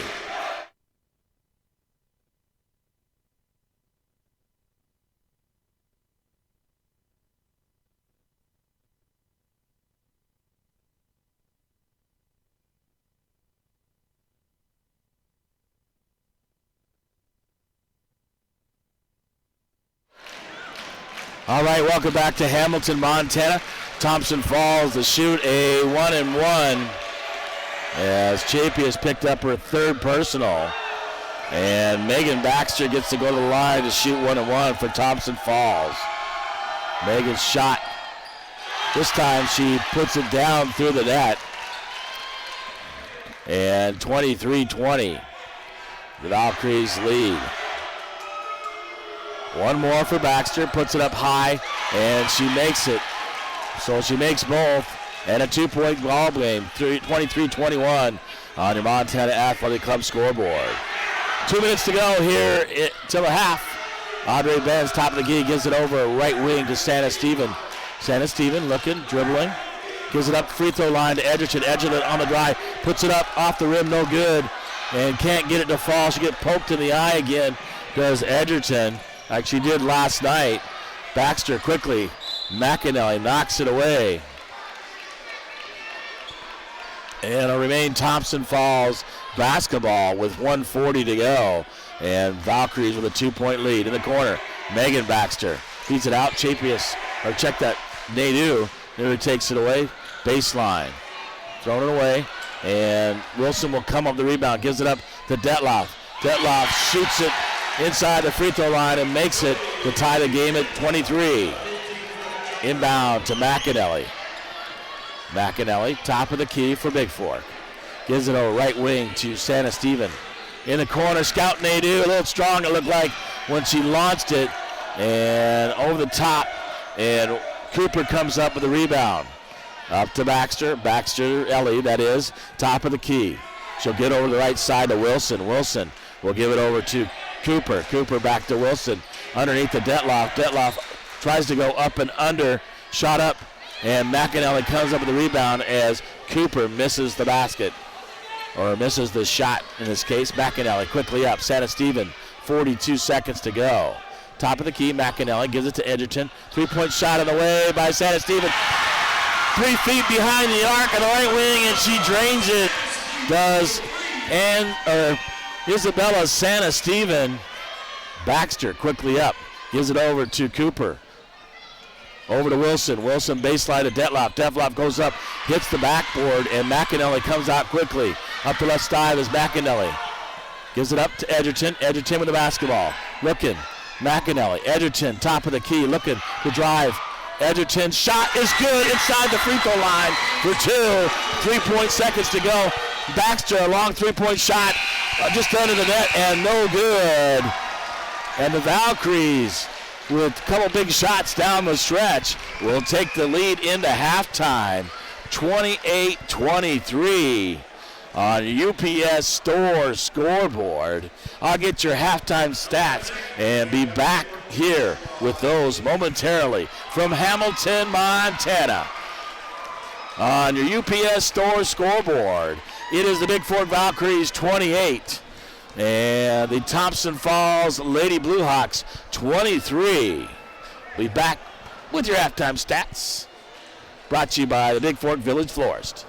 All right, welcome back to Hamilton, Montana. Thompson Falls to shoot a 1-1 as Chapius picked up her third personal. And Megan Baxter gets to go to the line to shoot 1-1 for Thompson Falls. Megan's shot. This time she puts it down through the net. And 23-20. The Valkyries lead. One more for Baxter, puts it up high, and she makes it. So she makes both, and a 2-point ball game, 23-21 on your Montana Athletic Club scoreboard. 2 minutes to go here till the half. Audrey Benz, top of the key, gives it over right wing to Santa Steven. Santa Steven looking, dribbling, gives it up free throw line to Edgerton. Edgerton on the drive, puts it up off the rim, no good, and can't get it to fall. She gets poked in the eye again, does Edgerton, like she did last night. Baxter quickly, McAnally knocks it away. And it'll remain Thompson Falls basketball with 1:40 to go. And Valkyries with a 2-point lead in the corner. Megan Baxter feeds it out. Check that. Nadeau takes it away. Baseline. Thrown it away. And Wilson will come up the rebound. Gives it up to Detloff. Detloff shoots it inside the free throw line and makes it to tie the game at 23. Inbound to McAnally. McAnally, top of the key for Bigfork. Gives it over right wing to Santa Steven. In the corner, Scout Nadeau, a little strong it looked like when she launched it. And over the top, and Cooper comes up with the rebound. Up to Baxter. Baxter, Ellie, that is, top of the key. She'll get over the right side to Wilson. Wilson will give it over to Cooper. Cooper back to Wilson. Underneath the Detloff. Detloff tries to go up and under. Shot up, and McAnally comes up with the rebound as Cooper misses the basket. Or misses the shot in this case. McAnally quickly up. Santa Steven, 42 seconds to go. Top of the key, McAnally gives it to Edgerton. 3-point shot on the way by Santa Steven. 3 feet behind the arc on the right wing, and she drains it. Does Isabella Santa Steven. Baxter quickly up. Gives it over to Cooper. Over to Wilson. Wilson baseline to Detloff. Detloff goes up, hits the backboard, and McAnally comes out quickly. Up the left side is McAnally. Gives it up to Edgerton. Edgerton with the basketball. Looking. McAnally. Edgerton, top of the key, looking to drive. Edgerton's shot is good inside the free throw line for 2. 3 seconds to go. Baxter, a long 3-point shot just under the net and no good. And the Valkyries, with a couple big shots down the stretch, will take the lead into halftime, 28-23 on UPS Store scoreboard. I'll get your halftime stats and be back here with those momentarily from Hamilton, Montana. On your UPS Store scoreboard, it is the Bigfork Valkyries 28 and the Thompson Falls Lady Bluehawks 23. Be back with your halftime stats. Brought to you by the Bigfork Village Florist.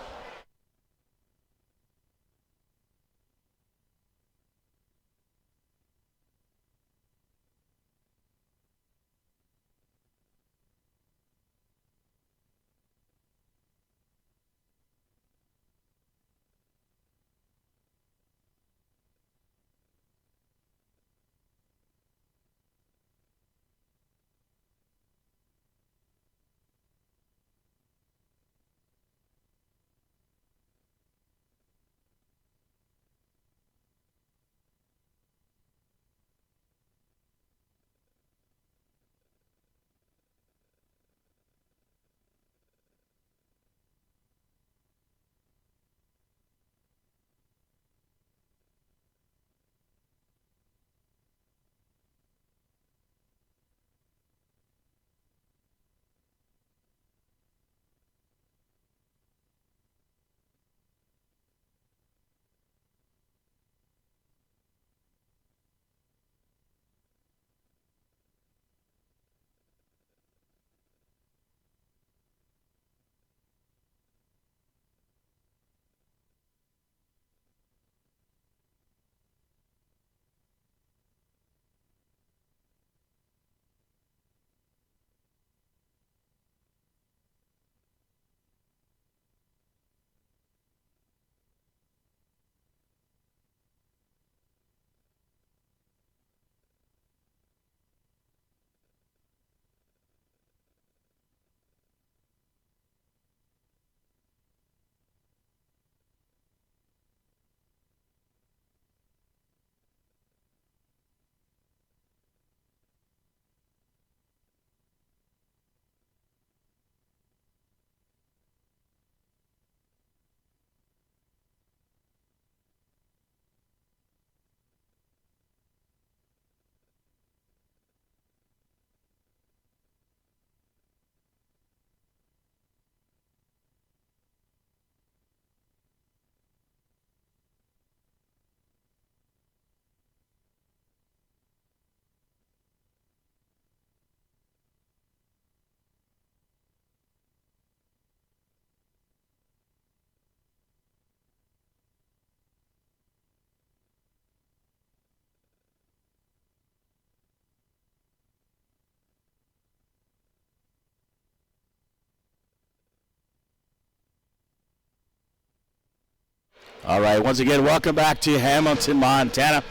All right, once again, welcome back to Hamilton, Montana.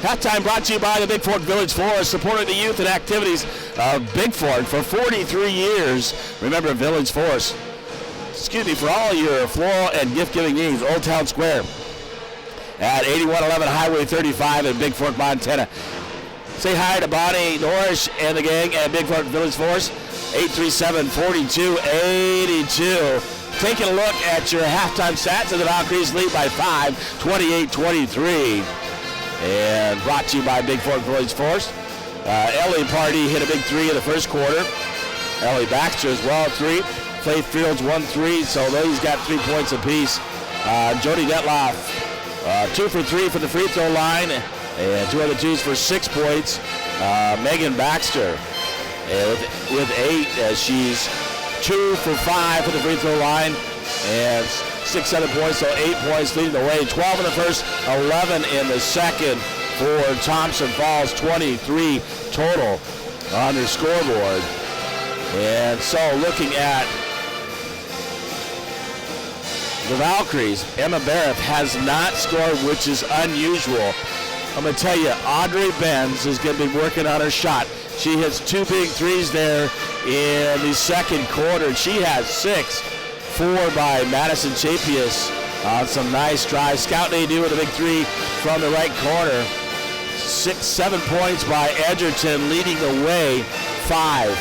Halftime brought to you by the Bigfork Village Forest, supporting the youth and activities of Bigfork for 43 years. Remember, Village Forest, for all your floral and gift-giving needs, Old Town Square at 8111 Highway 35 in Bigfork, Montana. Say hi to Bonnie Norrish and the gang at Bigfork Village Forest, 837-4282. Taking a look at your halftime stats, and the Valkyries lead by 5, 28-23. And brought to you by Bigfork Village Forest. Ellie Party hit a big 3 in the first quarter. Ellie Baxter as well, 3. Faith Fields 1-3, so those got 3 points apiece. Jody Detloff, 2 for 3 from the free throw line, and 2 other 2s for 6 points. Megan Baxter with 8, as she's 2 for 5 for the free throw line, and 6 other points, so 8 points leading the way. 12 in the first, 11 in the second for Thompson Falls, 23 total on their scoreboard. And so looking at the Valkyries, Emma Barrett has not scored, which is unusual. I'm going to tell you, Audrey Benz is going to be working on her shot. She hits 2 big 3s there in the second quarter. She has 6. 4 by Madison Chapius on some nice drives. Scout Nadeau with a big 3 from the right corner. 7 points by Edgerton leading the way. 5.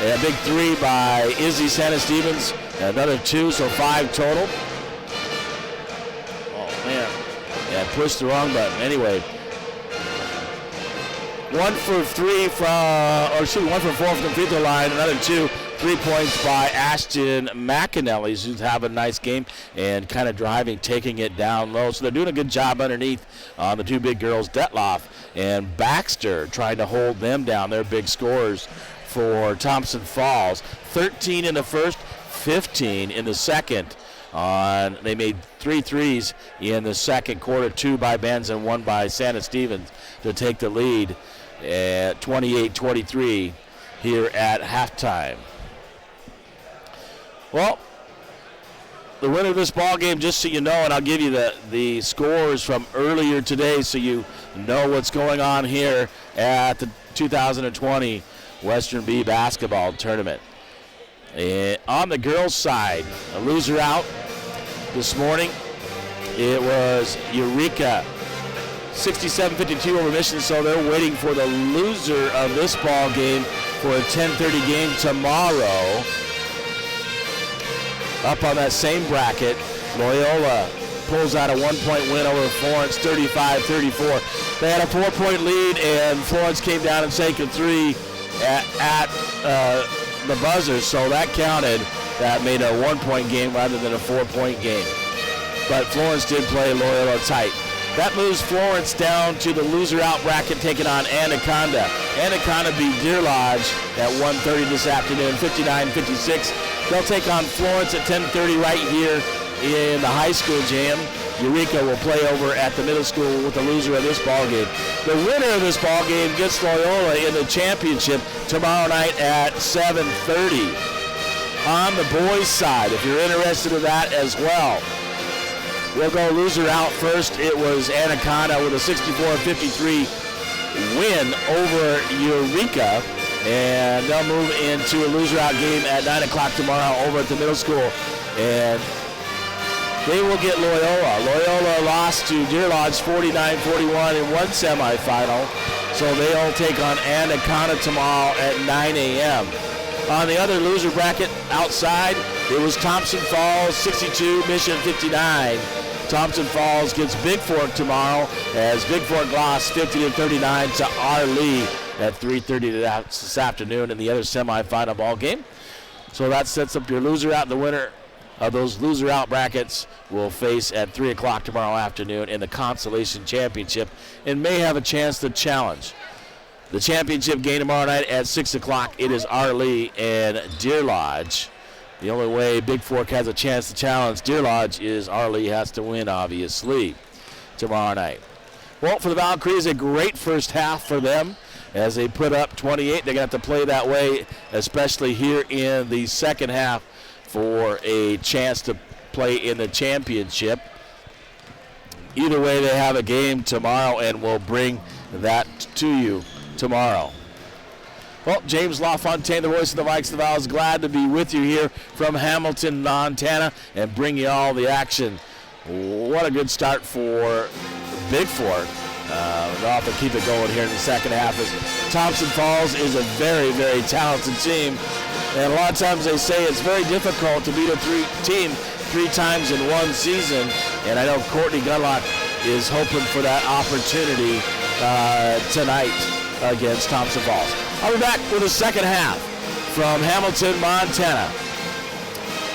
And a big 3 by Izzy Santa Stevens. Another 2, so 5 total. Oh man, yeah, pushed the wrong button. Anyway, 1 for 4 from the free throw line. Another 2. 3 points by Ashton McAnally, who's having a nice game and kind of driving, taking it down low. So they're doing a good job underneath on the 2 big girls, Detloff and Baxter, trying to hold them down. They're big scorers for Thompson Falls. 13 in the first, 15 in the second. They made 3 threes in the second quarter, 2 by Benz and 1 by Santa Stevens to take the lead at 28-23 here at halftime. Well, the winner of this ball game, just so you know, and I'll give you the scores from earlier today so you know what's going on here at the 2020 Western B basketball tournament. On the girls' side, a loser out this morning. It was Eureka, 67-52 over Mission, so they're waiting for the loser of this ball game for a 10:30 game tomorrow. Up on that same bracket, Loyola pulls out a 1-point win over Florence, 35-34. They had a 4-point lead, and Florence came down and sank a 3 at the buzzer, so that counted. That made a 1-point game rather than a 4-point game. But Florence did play Loyola tight. That moves Florence down to the loser out bracket, taking on Anaconda. Anaconda beat Deer Lodge at 1:30 this afternoon, 59-56. They'll take on Florence at 10:30 right here in the high school jam. Eureka will play over at the middle school with the loser of this ball game. The winner of this ball game gets Loyola in the championship tomorrow night at 7:30. On the boys' side, if you're interested in that as well, we'll go loser out first. It was Anaconda with a 64-53 win over Eureka. And they'll move into a loser out game at 9 o'clock tomorrow over at the middle school. And they will get Loyola. Loyola lost to Deer Lodge 49-41 in one semifinal. So they'll take on Anaconda tomorrow at 9 a.m. On the other loser bracket outside, it was Thompson Falls 62, Mission 59. Thompson Falls gets Bigfork tomorrow as Bigfork lost 50-39 to R. Lee at 3:30 this afternoon in the other semifinal ball game. So that sets up your loser out. The winner of those loser out brackets will face at 3 o'clock tomorrow afternoon in the Consolation Championship and may have a chance to challenge. The championship game tomorrow night at 6 o'clock, it is R. Lee and Deer Lodge. The only way Bigfork has a chance to challenge Deer Lodge is R. Lee has to win, obviously, tomorrow night. Well, for the Valkyries, a great first half for them as they put up 28. They're going to have to play that way, especially here in the second half, for a chance to play in the championship. either way, they have a game tomorrow, and we'll bring that to you tomorrow. Well, James LaFontaine, the voice of the Vikes, the Vows, glad to be with you here from Hamilton, Montana, and bring you all the action. What a good start for Bigfork. They'll have to keep it going here in the second half, as Thompson Falls is a very, very talented team. And a lot of times they say it's very difficult to beat a team 3 times in one season. And I know Courtney Gunlock is hoping for that opportunity tonight against Thompson Falls. I'll be back with the second half from Hamilton, Montana.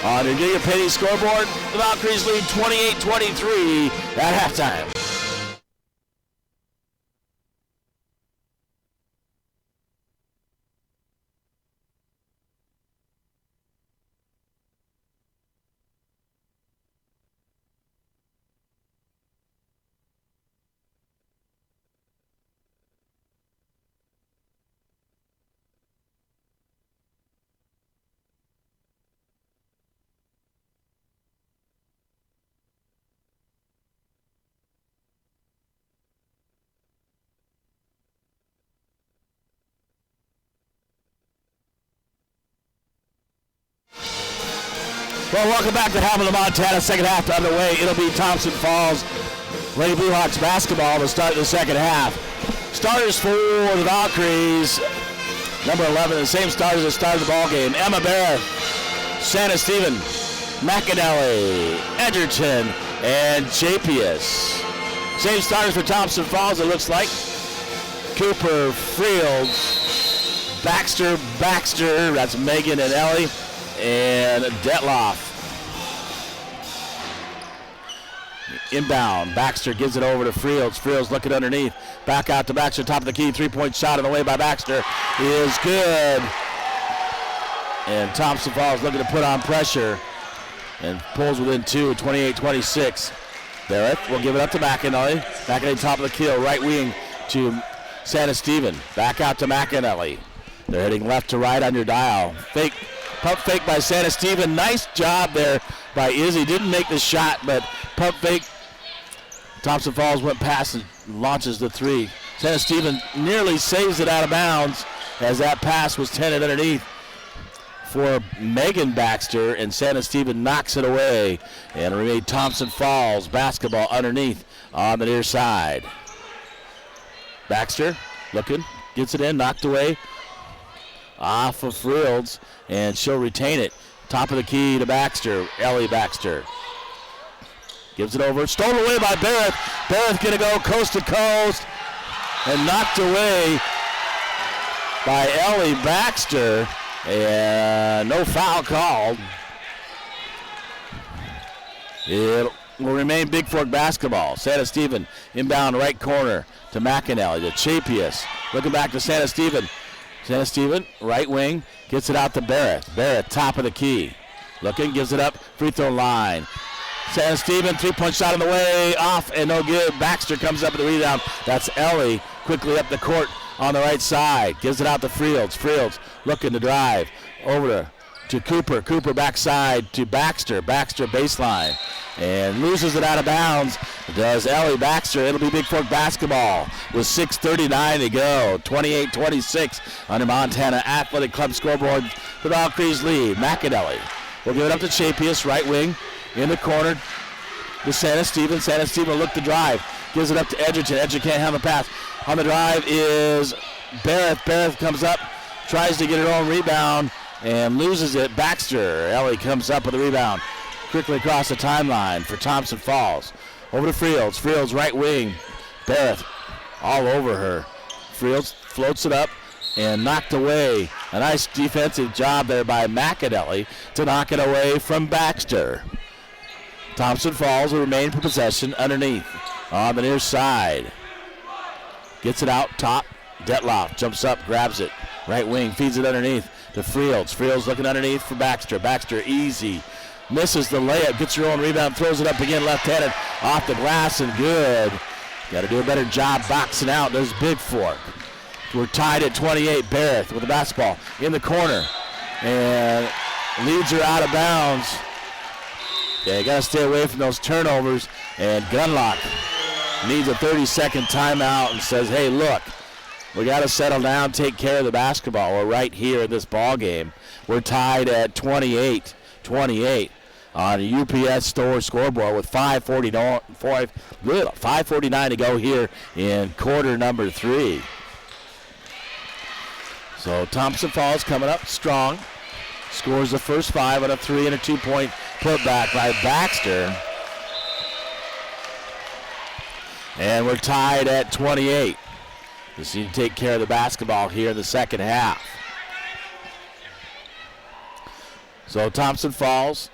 On your Giga Penny scoreboard, the Valkyries lead 28-23 at halftime. Well, welcome back to Hamilton, Montana. Second half underway. It'll be Thompson Falls Lady Blue Hawks basketball to start the second half. Starters for the Valkyries, number 11, the same starters that started the ball game. Emma Barrett, Santa Stephen, McAnally, Edgerton, and Chapius. Same starters for Thompson Falls, it looks like. Cooper, Fields, Baxter, that's Megan and Ellie, and Detloff. Inbound, Baxter gives it over to Fields. Fields looking underneath. Back out to Baxter, top of the key. 3-point shot on the way by Baxter is good. And Thompson Falls looking to put on pressure and pulls within 2, 28-26. Barrett will give it up to McAnally. McAnally top of the keel, right wing to Santa Stephen. Back out to McAnally. They're heading left to right on your dial. Pump fake by Santa Stephen. Nice job there by Izzy. Didn't make the shot, but pump fake. Thompson Falls went past and launches the 3. Santa Stephen nearly saves it out of bounds as that pass was tended underneath for Megan Baxter, and Santa Stephen knocks it away. And we made Thompson Falls basketball underneath on the near side. Baxter looking, gets it in, knocked away off of Fields, and she'll retain it. Top of the key to Baxter, Ellie Baxter. Gives it over, stolen away by Barrett. Barrett gonna go coast to coast and knocked away by Ellie Baxter, and no foul called. It will remain Bigfork basketball. Santa Stephen inbound right corner to McAnally, to Chapius. Looking back to Santa Stephen. Santa Stephen, right wing, gets it out to Barrett. Barrett, top of the key. Looking, gives it up, free throw line. Santa Stephen, 3-point shot on the way, off and no good. Baxter comes up with the rebound. That's Ellie, quickly up the court on the right side. Gives it out to Fields. Fields looking to drive over to Cooper. Cooper backside to Baxter. Baxter baseline. And loses it out of bounds. Does Ellie Baxter. It'll be Bigfork basketball with 6:39 to go. 28-26 on the Montana Athletic Club scoreboard. The Valkyries lead. McAnally will give it up to Chapius, right wing. In the corner to Santa Stephen. Santa Stephen will look to drive. Gives it up to Edgerton. Edgerton can't handle the pass. On the drive is Barrett. Barrett comes up, tries to get her own rebound, and loses it. Baxter. Ellie comes up with the rebound. Quickly across the timeline for Thompson Falls. Over to Fields. Fields right wing. Barrett all over her. Fields floats it up and knocked away. A nice defensive job there by McAnally to knock it away from Baxter. Thompson Falls will remain for possession underneath on the near side. Gets it out top. Detloff jumps up, grabs it. Right wing, feeds it underneath to Fields. Fields looking underneath for Baxter. Baxter easy. Misses the layup, gets her own rebound, throws it up again left-handed. Off the glass and good. Got to do a better job boxing out. There's Bigfork. We're tied at 28. Barrett with the basketball in the corner. And leads her out of bounds. Yeah, you got to stay away from those turnovers. And Gunlock needs a 30-second timeout and says, hey, look, we got to settle down, take care of the basketball. We're right here in this ball game. We're tied at 28 on a UPS store scoreboard with 5:49 to go here in quarter number 3. So Thompson Falls coming up strong. Scores the first 5 on a 3 and a 2-point putback by Baxter. And we're tied at 28. Just need to take care of the basketball here in the second half. So Thompson Falls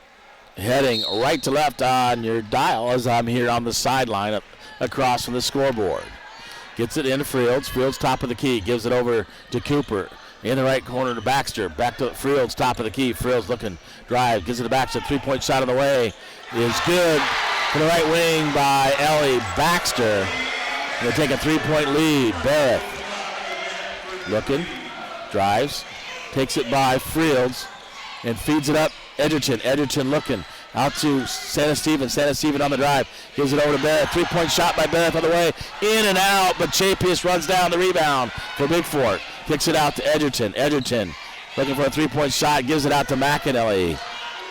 heading right to left on your dial as I'm here on the sideline up across from the scoreboard. Gets it into Fields. Fields top of the key. Gives it over to Cooper. In the right corner to Baxter. Back to Fields, top of the key. Fields looking, drive, gives it to Baxter. 3-point shot on the way is good. To the right wing by Ellie Baxter. Going to take a 3-point lead. Barrett looking, drives, takes it by Fields, and feeds it up. Edgerton. Edgerton looking out to Santa Stephen. Santa Stephen on the drive. Gives it over to Barrett. 3-point shot by Barrett on the way. In and out, but Chapius runs down the rebound for Bigfork. Kicks it out to Edgerton. Edgerton looking for a 3-point shot. Gives it out to McAnally.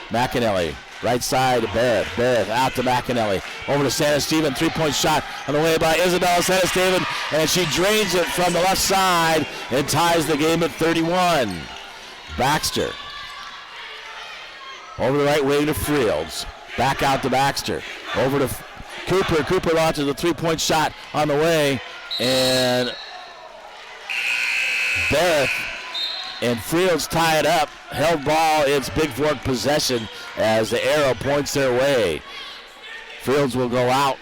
McAnally. Right side to Barrett. Barrett out to McAnally. Over to Santa Stephen. 3-point shot on the way by Isabella Santa Stephen. And she drains it from the left side and ties the game at 31. Baxter. Over the right wing to Fields. Back out to Baxter. Over to Cooper. Cooper launches a 3-point shot on the way. And Barrett and Fields tie it up. Held ball, it's Bigfork possession as the arrow points their way. Fields will go out,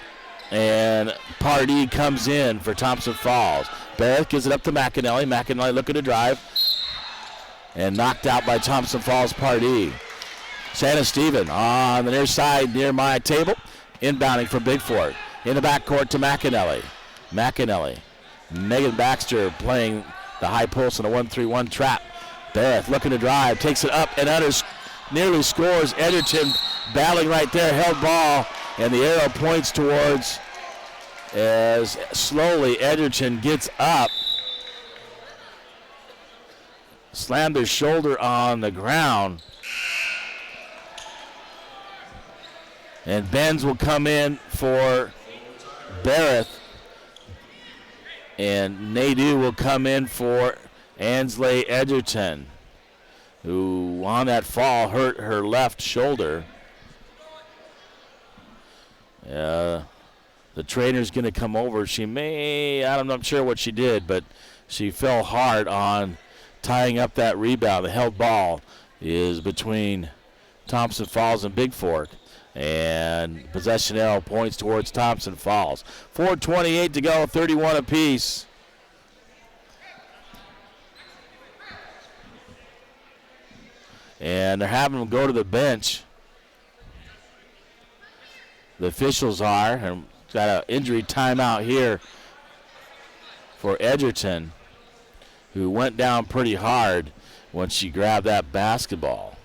and Pardee comes in for Thompson Falls. Barrett gives it up to McAnally. McAnally looking to drive, and knocked out by Thompson Falls Pardee. Santa Stephen on the near side near my table, inbounding for Bigfork. In the backcourt to McAnally. McAnally. Megan Baxter playing the high pulse in a 1-3-1 trap. Barrett looking to drive, takes it up and under, nearly scores. Edgerton battling right there, held ball, and the arrow points towards as slowly Edgerton gets up. Slammed his shoulder on the ground. And Benz will come in for Barrett. And Nadeau will come in for Ansley Edgerton, who on that fall hurt her left shoulder. The trainer's going to come over. She may, I'm not sure what she did, but she fell hard on tying up that rebound. The held ball is between Thompson Falls and Bigfork. And possession arrow points towards Thompson Falls. 4:28 to go, 31 apiece. And they're having them go to the bench. The officials are. And got an injury timeout here for Edgerton, who went down pretty hard when she grabbed that basketball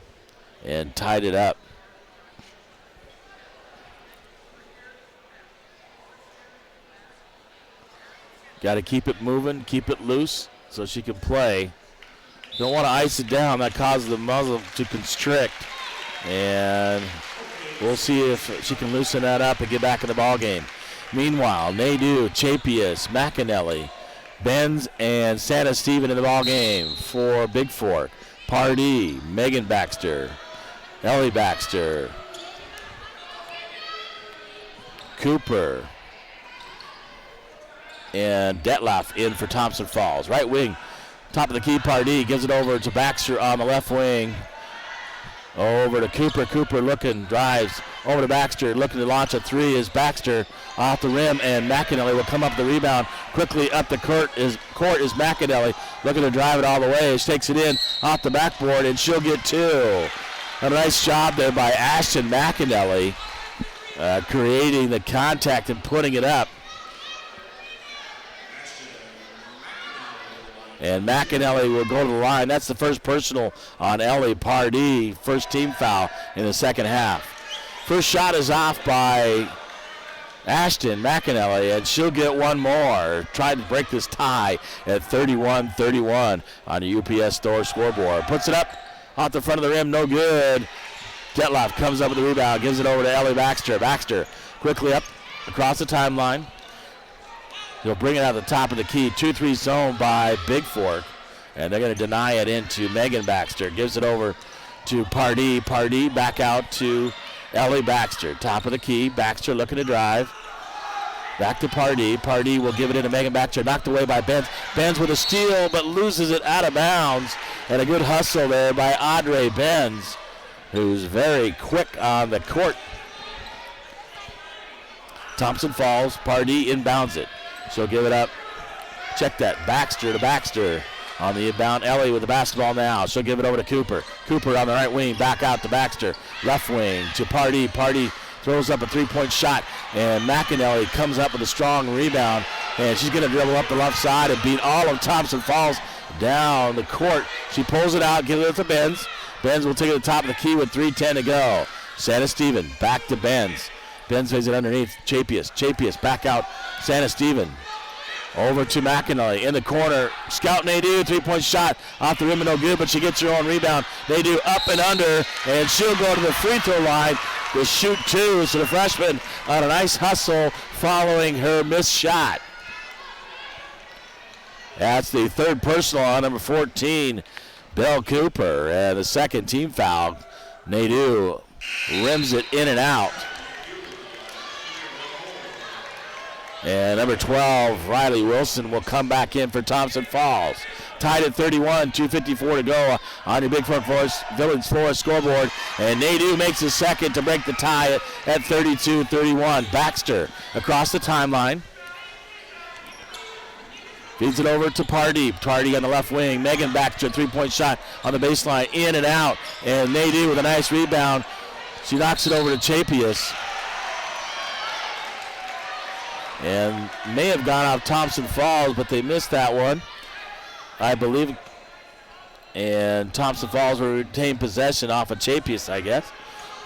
and tied it up. Got to keep it moving, keep it loose so she can play. Don't want to ice it down. That causes the muzzle to constrict. And we'll see if she can loosen that up and get back in the ball game. Meanwhile, Nadeau, Chapius, McAnally, Benz, and Santa Stephen in the ball game for Bigfork. Pardee, Megan Baxter, Ellie Baxter, Cooper, and Detloff in for Thompson Falls. Right wing, top of the key, Pardee gives it over to Baxter on the left wing. Over to Cooper. Cooper looking, drives over to Baxter, looking to launch a three is Baxter off the rim, and McAnally will come up the rebound. Quickly up the court is McAnally, looking to drive it all the way. She takes it in off the backboard, and she'll get two. A nice job there by Ashton McAnally, creating the contact and putting it up. And McAnally will go to the line. That's the first personal on Ellie Pardee. First team foul in the second half. First shot is off by Ashton McAnally, and she'll get one more. Tried to break this tie at 31-31 on the UPS Store scoreboard. Puts it up off the front of the rim, no good. Detloff comes up with the rebound, gives it over to Ellie Baxter. Baxter quickly up across the timeline. He'll bring it out the top of the key. 2-3 zone by Bigfork, and they're going to deny it into Megan Baxter. Gives it over to Pardee. Pardee back out to Ellie Baxter. Top of the key. Baxter looking to drive. Back to Pardee. Pardee will give it into Megan Baxter. Knocked away by Benz. Benz with a steal, but loses it out of bounds. And a good hustle there by Audrey Benz, who's very quick on the court. Thompson falls. Pardee inbounds it. She'll give it up. Check that. Baxter to Baxter. On the inbound, Ellie with the basketball now. She'll give it over to Cooper. Cooper on the right wing, back out to Baxter. Left wing to Pardee. Pardee throws up a three-point shot, and McAnally comes up with a strong rebound, and she's going to dribble up the left side and beat all of Thompson Falls down the court. She pulls it out, gives it to Benz. Benz will take it to the top of the key with 3:10 to go. Santa Steven back to Benz. Benz lays it underneath. Chapius back out. Santa Steven. Over to McAnally in the corner. Scout Nadeau, three-point shot off the rim and no good, but she gets her own rebound. Nadeau up and under, and she'll go to the free throw line to shoot two. So the freshman on a nice hustle following her missed shot. That's the third personal on number 14, Belle Cooper, and the second team foul. Nadeau rims it in and out. And number 12, Riley Wilson, will come back in for Thompson Falls. Tied at 31, 2:54 to go on your Bigfork Village Forest scoreboard. And Nadeau makes the second to break the tie at 32-31. Baxter across the timeline. Feeds it over to Pardee. Pardee on the left wing. Megan Baxter, three-point shot on the baseline, in and out. And Nadeau with a nice rebound. She knocks it over to Chapius. And may have gone off Thompson Falls, but they missed that one, I believe. And Thompson Falls will retain possession off of Chapius, I guess.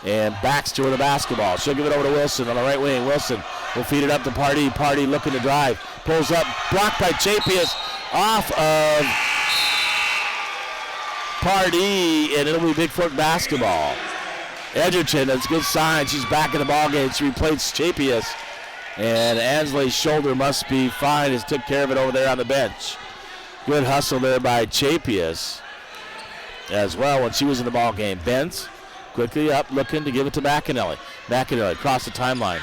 And Baxter with the basketball. She'll give it over to Wilson on the right wing. Wilson will feed it up to Pardee. Pardee looking to drive. Pulls up, blocked by Chapius, off of Pardee, and it'll be Bigfork basketball. Edgerton, that's a good sign. She's back in the ballgame. She replaced Chapius. And Ansley's shoulder must be fine, as took care of it over there on the bench. Good hustle there by Chapius as well when she was in the ball game. Benz quickly up, looking to give it to McAnally. McAnally across the timeline.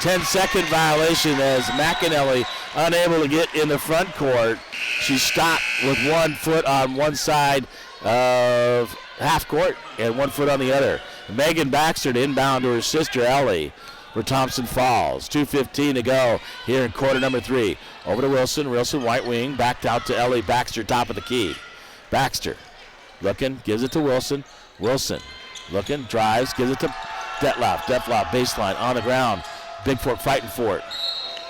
10-second violation as McAnally unable to get in the front court. She stopped with 1 foot on one side of half court and 1 foot on the other. Megan Baxter to inbound to her sister Ellie for Thompson Falls. 2:15 to go here in quarter number 3. Over to Wilson. Wilson, right wing, backed out to Ellie Baxter, top of the key. Baxter looking, gives it to Wilson. Wilson looking, drives, gives it to Detloff. Detloff baseline on the ground. Bigfork fighting for it.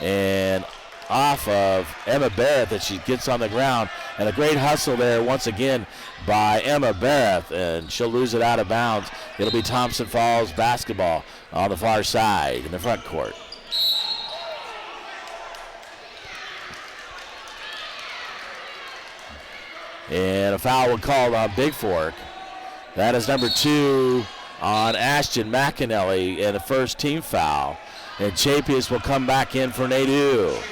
And off of Emma Barrett that she gets on the ground. And a great hustle there once again by Emma Barrett, and she'll lose it out of bounds. It'll be Thompson Falls basketball on the far side in the front court. And a foul called on Bigfork. That is number 2 on Ashton McAnally, and the first team foul. And Chapius will come back in for Nadeau.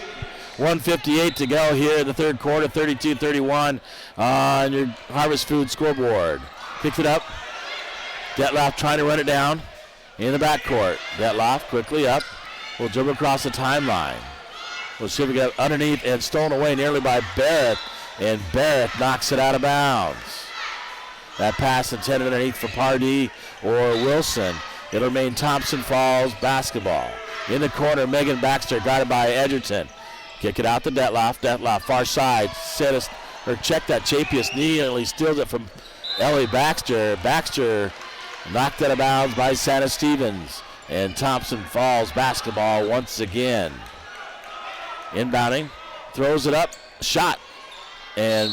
1:58 to go here in the third quarter, 32-31 on your Harvest Food scoreboard. Picks it up. Detloff trying to run it down in the backcourt. Detloff quickly up. Will dribble across the timeline. Will see if we get underneath and stolen away nearly by Barrett. And Barrett knocks it out of bounds. That pass intended underneath for Pardee or Wilson. It'll remain Thompson Falls basketball. In the corner, Megan Baxter guarded by Edgerton. Kick it out to Detloff. Detloff, far side. Check that. Chapius nearly steals it from Ellie Baxter. Baxter knocked out of bounds by Santa Stevens. And Thompson Falls basketball once again. Inbounding. Throws it up. Shot. And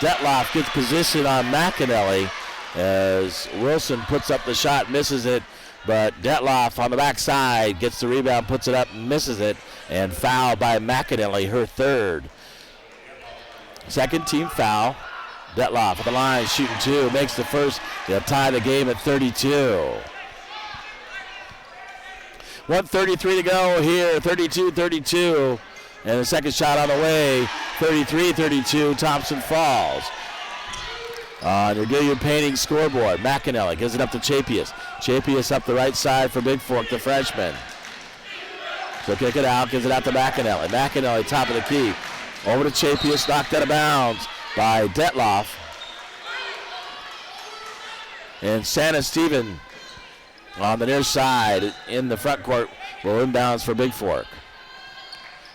Detloff gets position on McAnally as Wilson puts up the shot, misses it. but Detloff on the backside gets the rebound, puts it up, misses it, and fouled by McAnally, her third. Second team foul. Detloff at the line, shooting two, makes the first. They'll tie the game at 32. 1:33 to go here, 32-32. And the second shot on the way, 33-32, Thompson falls. On your Gilliard Painting scoreboard, McAnally gives it up to Chapius. Chapius up the right side for Bigfork, the freshman. So kick it out, gives it out to McAnally. McAnally, top of the key. Over to Chapius, knocked out of bounds by Detloff. And Santa Stephen on the near side in the front court will inbounds for Bigfork.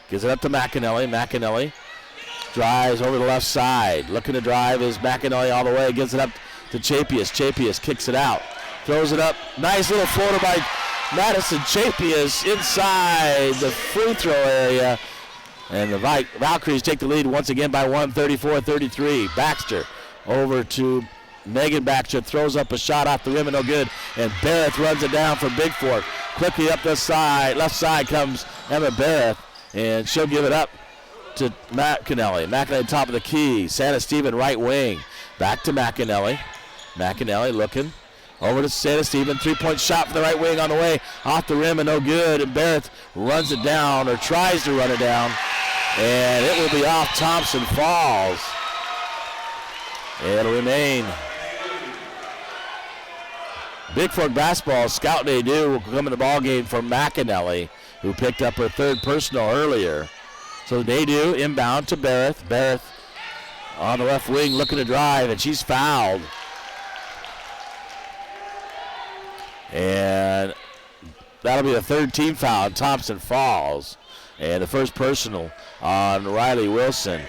Gives it up to McAnally. McAnally drives over the left side. Looking to drive is McAnally all the way. Gives it up to Chapius. Chapius kicks it out. Throws it up. Nice little floater by Madison Chapius inside the free throw area. And the Valkyries take the lead once again by 1, 34-33. Baxter over to Megan Baxter. Throws up a shot off the rim and no good. And Barrett runs it down for Bigfork. Quickly up the side. Left side comes Emma Barrett. And she'll give it up to McAnally. McAnally top of the key. Santa Stephen right wing. Back to McAnally. McAnally looking. Over to Santa Stephen. Three-point shot from the right wing on the way. Off the rim and no good. And Barrett runs it down or tries to run it down. And it will be off. Thompson falls. It'll remain. Bigfork basketball. Scout Nadeau will come in the ball game for McAnally, who picked up her third personal earlier. So Nadeau inbound to Barrett. Barrett on the left wing looking to drive, and she's fouled. And that'll be the third team foul. Thompson falls. And the first personal on Riley Wilson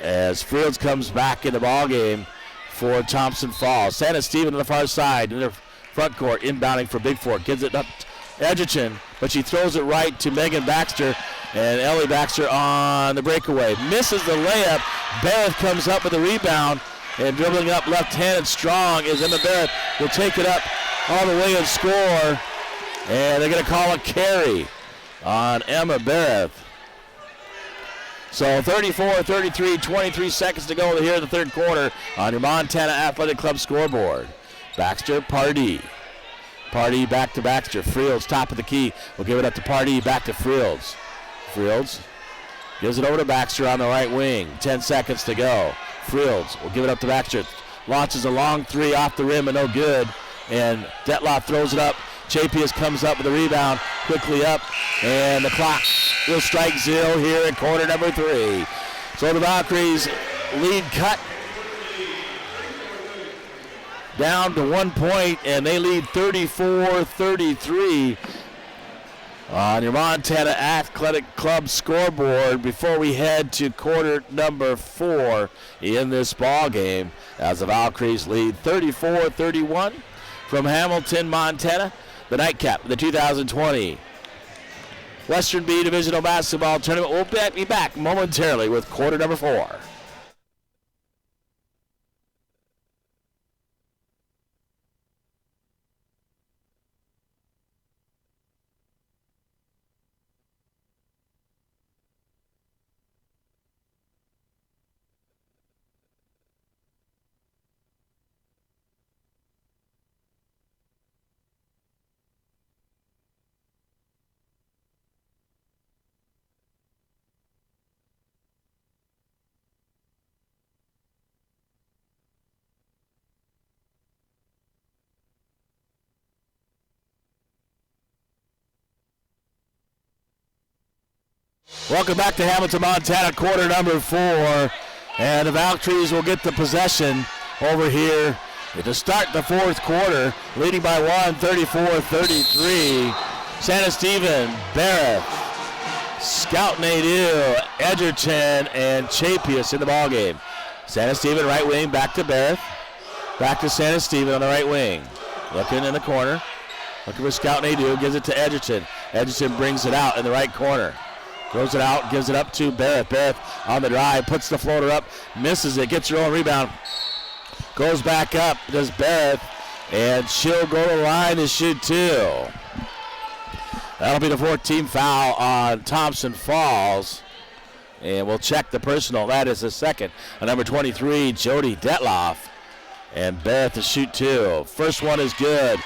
as Fields comes back in the ball game for Thompson falls. Santa Stephen on the far side in the front court inbounding for Bigfork. Gives it up to Edgerton, but she throws it right to Megan Baxter, and Ellie Baxter on the breakaway. Misses the layup. Barrett comes up with a rebound, and dribbling up left-handed strong is Emma Barrett. Will take it up all the way and score, and they're going to call a carry on Emma Barrett. So 34-33, 23 seconds to go here in the third quarter on your Montana Athletic Club scoreboard. Baxter, Pardee. Pardee back to Baxter. Fields, top of the key. We'll give it up to Pardee, back to Fields. Fields gives it over to Baxter on the right wing. 10 seconds to go. Fields will give it up to Baxter. Launches a long three off the rim and no good. And Detloff throws it up. Chapius comes up with a rebound, quickly up, and the clock will strike zero here in quarter number 3. So the Valkyries lead cut down to 1 point, and they lead 34-33 on your Montana Athletic Club scoreboard before we head to quarter number 4 in this ball game as the Valkyries lead 34-31 from Hamilton, Montana. The nightcap, the 2020 Western B Divisional Basketball Tournament. We'll be back momentarily with quarter number 4. Welcome back to Hamilton, Montana, quarter number 4. And the Valkyries will get the possession over here to start the fourth quarter, leading by 1, 34-33. Santa Stephen, Barrett, Scout Nadeau, Edgerton, and Chapius in the ballgame. Santa Stephen right wing, back to Barrett. Back to Santa Stephen on the right wing. Looking in the corner. Looking for Scout Nadeau, gives it to Edgerton. Edgerton brings it out in the right corner. Throws it out, gives it up to Barrett. Barrett on the drive, puts the floater up, misses it, gets her own rebound. Goes back up, does Barrett, and she'll go to the line to shoot 2. That'll be the 14th foul on Thompson Falls. And we'll check the personal. That is the second. Number 23, Jody Detloff. And Beth to shoot 2. First one is good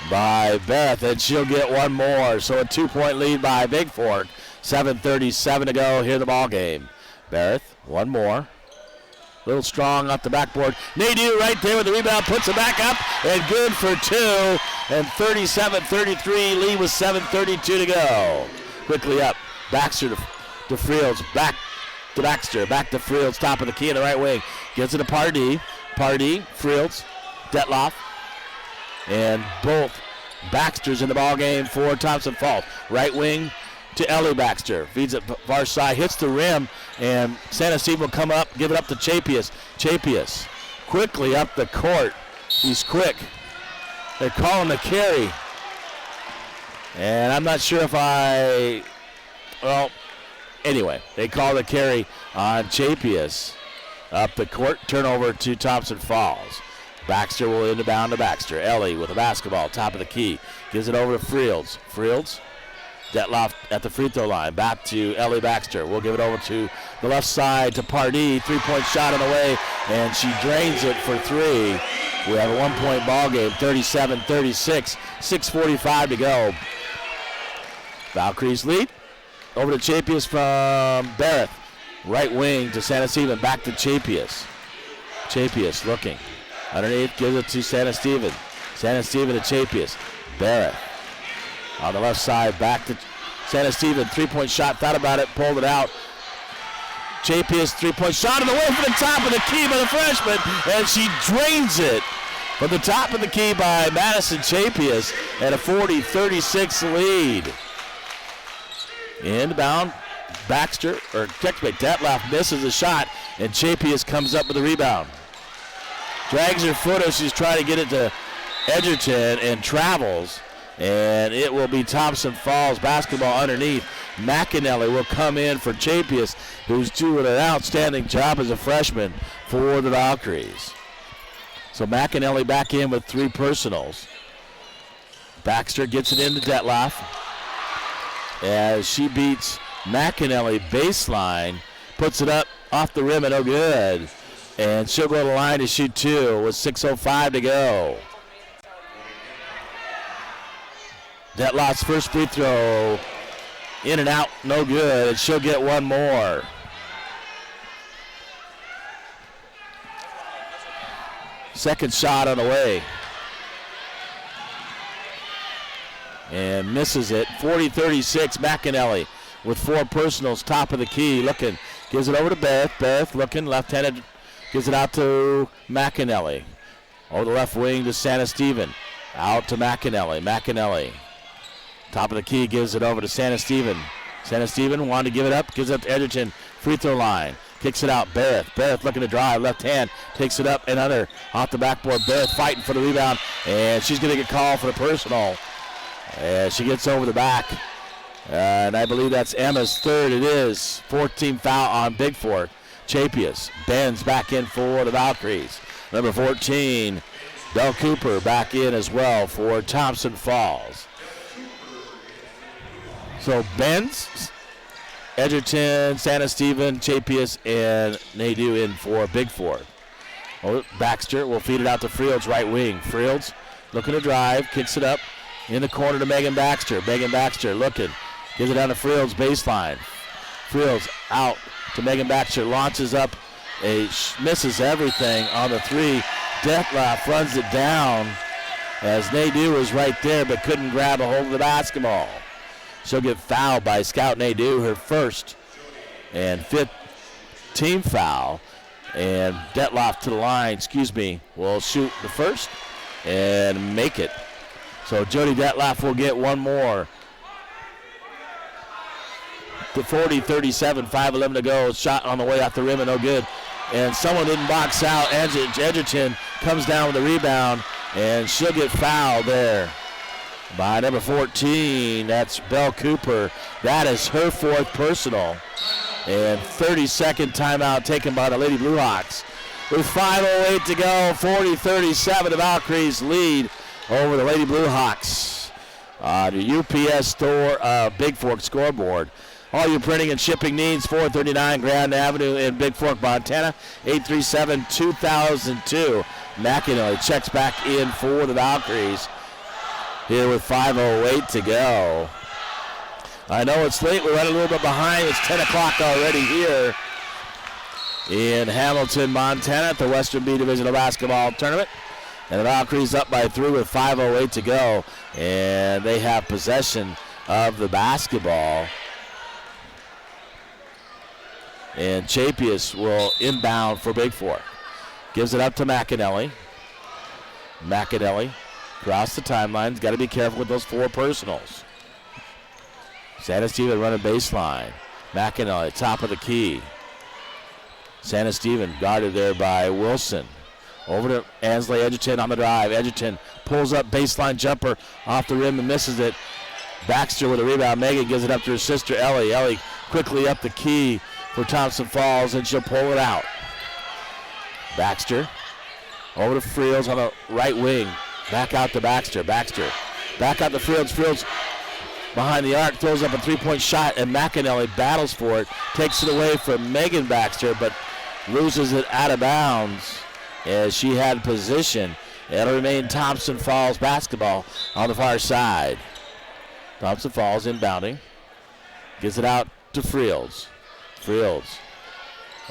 by Beth, and she'll get one more. So a 2-point lead by Bigfork. 7:37 to go here in the ball game. Barrett, one more. A little strong off the backboard. Nadeau right there with the rebound, puts it back up, and good for 2. And 37-33, lead with 7:32 to go. Quickly up, Baxter to Fields, back to Baxter, back to Fields, top of the key in the right wing. Gives it to Pardee, Fields, Detloff, and both Baxter's in the ball game for Thompson Falls. Right wing to Ellie Baxter, feeds it far side, hits the rim, and Santa Steve will come up, give it up to Chapius. Chapius quickly up the court. He's quick. They're calling the carry. And I'm not sure if anyway, they call the carry on Chapius. Up the court, turnover to Thompson Falls. Baxter will inbound to Baxter. Ellie with the basketball, top of the key. Gives it over to Fields. Detloff at the free throw line. Back to Ellie Baxter. We'll give it over to the left side to Pardee. 3-point shot on the way, and she drains it for 3. We have a 1-point ball game, 37-36, 6:45 to go. Valkyries lead. Over to Chapius from Barrett. Right wing to Santa Stephen. Back to Chapius. Chapius looking. Underneath, gives it to Santa Stephen. Santa Stephen to Chapius. Barrett. On the left side, back to Santa Stephen. 3-point shot, thought about it, pulled it out. Chapius, 3-point shot on the way for the top of the key by the freshman, and she drains it from the top of the key by Madison Chapius at a 40-36 lead. Inbound, Baxter, or Detloff misses a shot, and Chapius comes up with the rebound. Drags her foot as she's trying to get it to Edgerton and travels. And it will be Thompson Falls basketball underneath. McAnally will come in for Chapius, who's doing an outstanding job as a freshman for the Valkyries. So McAnally back in with 3 personals. Baxter gets it into Detloff as she beats McAnally baseline, puts it up off the rim and no good. And she'll go to the line to shoot 2 with 6:05 to go. Detloff's first free throw, in and out, no good, and she'll get one more. Second shot on the way. And misses it, 40-36, McAnally with 4 personals, top of the key, looking, gives it over to Beth. Beth looking, left-handed, gives it out to McAnally. Over the left wing to Santa Stephen, out to McAnally. Top of the key, gives it over to Santa Stephen. Santa Stephen wanted to give it up, gives it up to Edgerton. Free throw line, kicks it out. Barrett looking to drive, left hand, takes it up and under. Off the backboard, Barrett fighting for the rebound, and she's going to get called for the personal. As she gets over the back, and I believe that's Emma's third. It is 14th foul on Bigfork. Chapius bends back in for the Valkyries. Number 14, Belle Cooper back in as well for Thompson Falls. So Benz, Edgerton, Santa Stephen, Chapius, and Nadeau in for Bigfork. Baxter will feed it out to Fields, right wing. Fields looking to drive, kicks it up in the corner to Megan Baxter. Megan Baxter looking, gives it down to Fields, baseline. Fields out to Megan Baxter, launches up, misses everything on the 3. Detloff runs it down as Nadeau was right there but couldn't grab a hold of the basketball. She'll get fouled by Scout Nadeau, her first and 5th team foul. And Detloff to the line, will shoot the first and make it. So Jody Detloff will get one more. To 40-37, 5:11 to go. Shot on the way off the rim and no good. And someone didn't box out. Edgerton comes down with the rebound, and she'll get fouled there by number 14. That's Belle Cooper. That is her 4th personal. And 30-second timeout taken by the Lady Blue Hawks. with 5:08 to go. 40-37, the Valkyries lead over the Lady Blue Hawks. The UPS store Bigfork scoreboard. All your printing and shipping needs, 439 Grand Avenue in Bigfork, Montana, 837-2002. McInerney checks back in for the Valkyries here with 5:08 to go. I know it's late. We're running a little bit behind. It's 10 o'clock already here in Hamilton, Montana at the Western B Divisional Basketball Tournament. And the Valkyries up by 3 with 5:08 to go. And they have possession of the basketball. And Chapius will inbound for Bigfork. Gives it up to McInerney. McInerney across the timelines. Got to be careful with those 4 personals. Santa Steven running baseline. McInerney, top of the key. Santa Steven guarded there by Wilson. Over to Ansley Edgerton on the drive. Edgerton pulls up baseline jumper off the rim and misses it. Baxter with a rebound. Megan gives it up to her sister Ellie. Ellie quickly up the key for Thompson Falls, and she'll pull it out. Baxter over to Fields on the right wing. Back out to Baxter. Baxter back out to Fields. Fields behind the arc, throws up a 3-point shot, and McInerney battles for it. Takes it away from Megan Baxter, but loses it out of bounds as she had position. It'll remain Thompson Falls basketball on the far side. Thompson Falls inbounding. Gives it out to Fields. Fields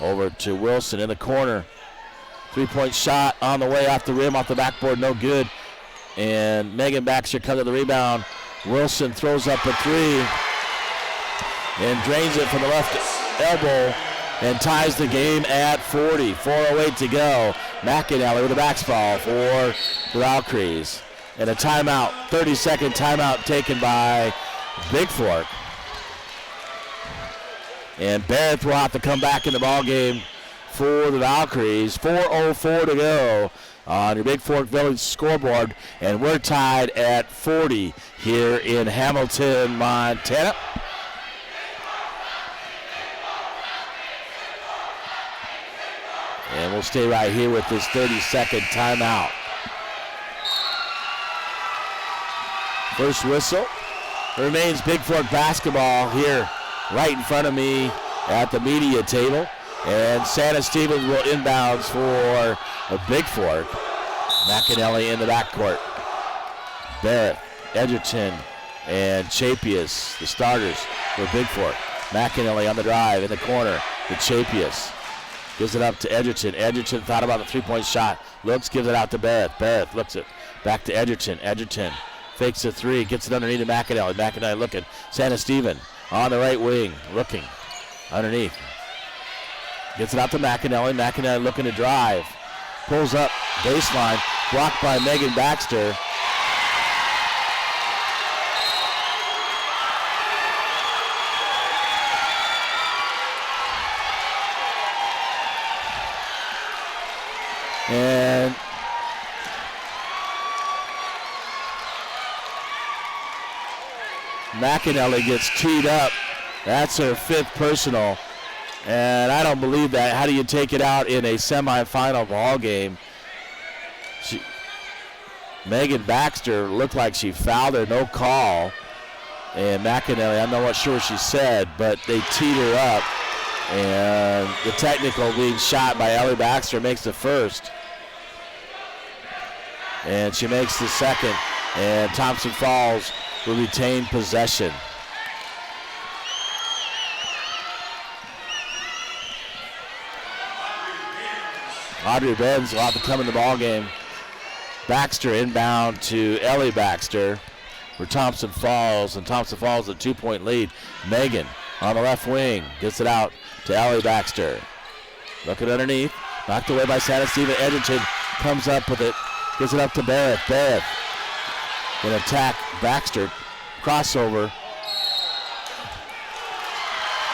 over to Wilson in the corner. 3-point shot on the way off the rim, off the backboard, no good. And Megan Baxter comes to the rebound. Wilson throws up a 3 and drains it from the left elbow and ties the game at 40. 4:08 to go. McInerney with a backspall for the Valkyries. And a timeout, 30-second timeout taken by Bigfork. And Barrett will have to come back in the ball game for the Valkyries. 4:04 to go on your Bigfork Village scoreboard, and we're tied at 40 here in Hamilton, Montana. And we'll stay right here with this 30-second timeout. First whistle. Remains Bigfork basketball here right in front of me at the media table. And Santa Stevens will inbounds for a Bigfork. McInerney in the backcourt. Barrett, Edgerton, and Chapius, the starters for Bigfork. McInerney on the drive in the corner to Chapius. Gives it up to Edgerton. Edgerton thought about the 3-point shot. Looks, gives it out to Barrett. Barrett looks it back to Edgerton. Edgerton fakes a 3, gets it underneath to McInerney. McInerney looking. Santa Steven on the right wing, looking underneath. Gets it out to McInerney. McInerney looking to drive. Pulls up baseline. Blocked by Megan Baxter. And McInerney gets teed up. That's her 5th personal. And I don't believe that. How do you take it out in a semifinal ball game? Megan Baxter looked like she fouled her, no call. And McInerney, I'm not sure what she said, but they teed her up. And the technical being shot by Ellie Baxter makes the first. And she makes the second. And Thompson Falls will retain possession. Audrey Benz will have to come in the ball game. Baxter inbound to Ellie Baxter for Thompson Falls, and Thompson Falls a 2-point lead. Megan on the left wing gets it out to Ellie Baxter. Looking underneath, knocked away by Santa Steven. Edgerton comes up with it, gets it up to Barrett. Barrett going to attack Baxter, crossover.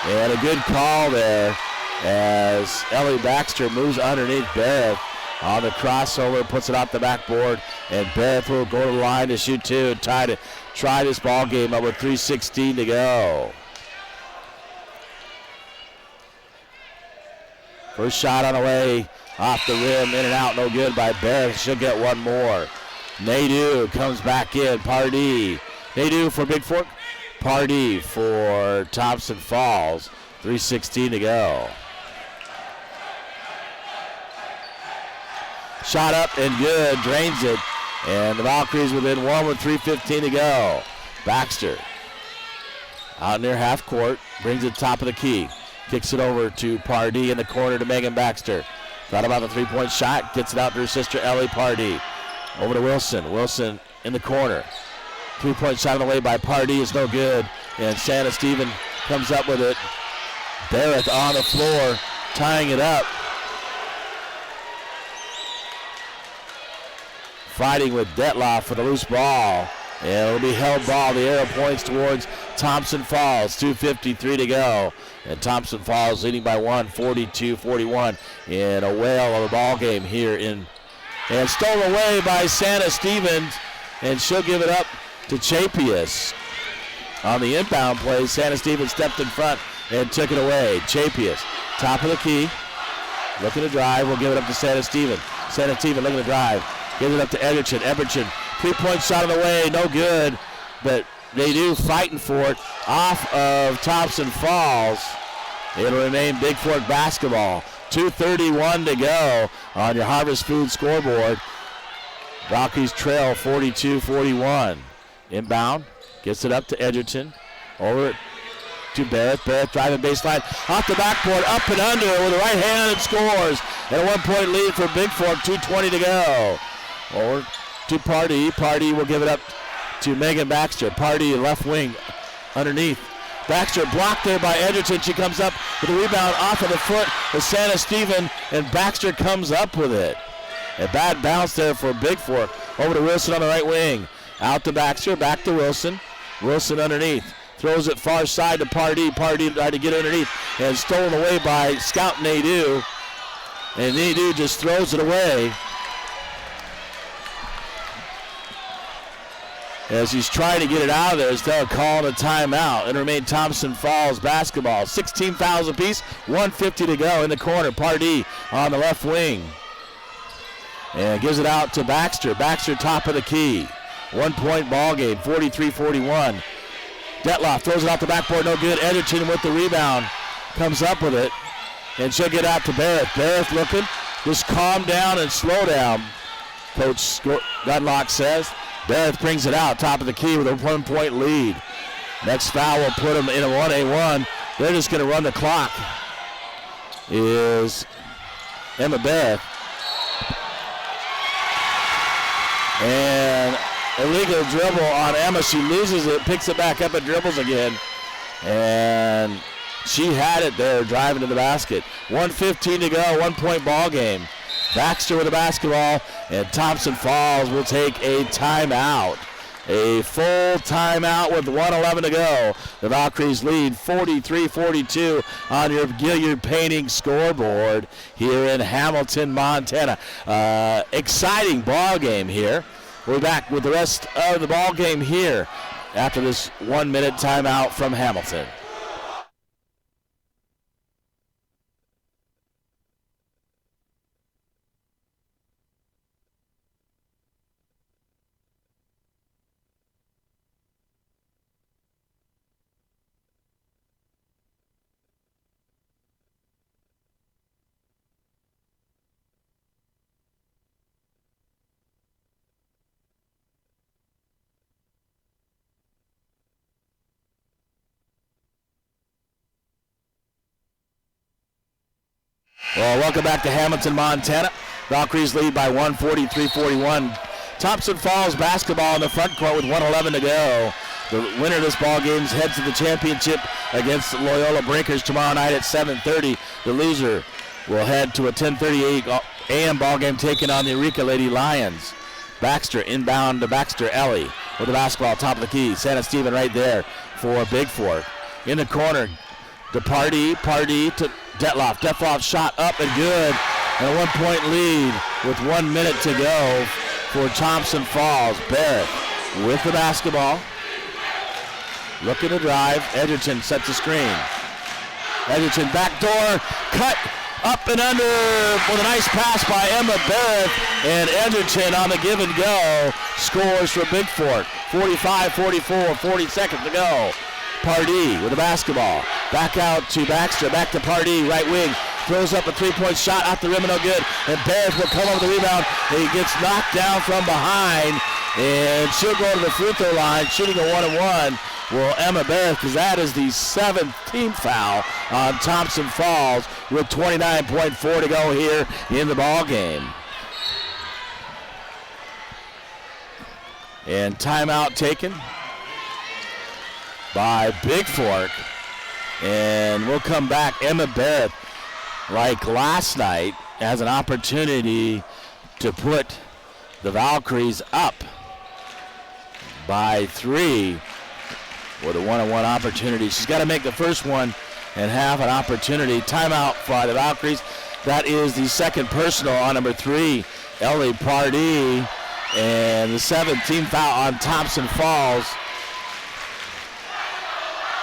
And a good call there as Ellie Baxter moves underneath Barrett on the crossover, puts it off the backboard, and Barrett will go to the line to shoot 2 and try this ball game up with 3:16 to go. First shot on the way, off the rim, in and out, no good by Barrett. She'll get one more. Nadeau comes back in. Pardee. Nadeau for Bigfork. Pardee for Thompson Falls. 3:16 to go. Shot up and good, drains it. And the Valkyries within one with 3:15 to go. Baxter out near half court, brings it top of the key. Kicks it over to Pardee in the corner to Megan Baxter. Thought about the three-point shot, gets it out to her sister Ellie Pardee. Over to Wilson. Wilson in the corner. Three-point shot on the way by Pardee is no good. And Santa Stephen comes up with it. Barrett on the floor, tying it up. Fighting with Detloff for the loose ball. And it'll be held ball. The arrow points towards Thompson Falls. 2:53 to go. And Thompson Falls leading by 42-41 in a whale of a ball game here in. And stolen away by Santa Stevens. And she'll give it up to Chapius. On the inbound play, Santa Stevens stepped in front and took it away. Chapius, top of the key. Looking to drive. We'll give it up to Santa Stevens. Santa Stevens looking to drive. Gives it up to Edgerton. Edgerton, three-point shot on the way, no good. But they do fighting for it off of Thompson Falls. It'll remain Bigfork basketball. 2:31 to go on your Harvest Food scoreboard. Rockies trail 42-41. Inbound, gets it up to Edgerton. Over to Barrett. Barrett driving baseline. Off the backboard, up and under with the right hand and scores. And a one-point lead for Bigfork, 2:20 to go. Over to Pardee. Pardee will give it up to Megan Baxter. Pardee left wing underneath. Baxter blocked there by Edgerton. She comes up with a rebound off of the foot of Santa Stephen, and Baxter comes up with it. A bad bounce there for Bigfork. Over to Wilson on the right wing. Out to Baxter, back to Wilson. Wilson underneath. Throws it far side to Pardee. Pardee tried to get underneath and stolen away by Scout Nadeau. And Nadeau just throws it away. As he's trying to get it out of there instead of calling a timeout. And remain Thompson Falls basketball. 16 fouls apiece, 1:50 to go in the corner. Pardee on the left wing. And gives it out to Baxter. Baxter top of the key. 1-point ball game, 43-41. Detloff throws it off the backboard, no good. Edgerton with the rebound. Comes up with it. And she'll get out to Barrett. Barrett looking. Just calm down and slow down, Coach Gunlock says. Barrett brings it out, top of the key with a 1-point lead. Next foul will put them in a 1-1. They're just going to run the clock. Is Emma Barrett. And illegal dribble on Emma. She loses it, picks it back up and dribbles again. And she had it there, driving to the basket. 1:15 to go, 1-point ball game. Baxter with the basketball, and Thompson Falls will take a timeout. A full timeout with 1:11 to go. The Valkyries lead 43-42 on your Gilliard Painting scoreboard here in Hamilton, Montana. Exciting ball game here. We're back with the rest of the ball game here after this 1-minute timeout from Hamilton. Well, welcome back to Hamilton, Montana. Valkyries lead by 1, 43-41. Thompson Falls basketball in the front court with 1:11 to go. The winner of this ball game heads to the championship against Loyola Breakers tomorrow night at 7:30. The loser will head to a 10:38 a.m. ball game taking on the Eureka Lady Lions. Baxter inbound to Baxter. Ellie with the basketball, top of the key. Santa Stephen right there for Bigfork. In the corner to Pardee. Pardee to Detloff. Detloff shot up and good. And a 1-point lead with 1 minute to go for Thompson Falls. Barrett with the basketball. Looking to drive. Edgerton sets the screen. Edgerton backdoor cut Up and under with a nice pass by Emma Barrett, and Edgerton on the give and go scores for Bigfork. 45-44, 40 seconds to go. Pardee with the basketball. Back out to Baxter, back to Pardee, right wing. Throws up a three-point shot out the rim and no good. And Barrett will come over the rebound. He gets knocked down from behind, and she'll go to the free throw line, shooting a 1-and-1. Well, Emma Barrett, because that is the 7th team foul on Thompson Falls with 29.4 to go here in the ball game. And timeout taken by Bigfork. And we'll come back. Emma Barrett, like last night, has an opportunity to put the Valkyries up by 3 with a 1-on-1 opportunity. She's got to make the first one and have an opportunity. Timeout by the Valkyries. That is the second personal on number 3, Ellie Pardee, and the 7th team foul on Thompson Falls.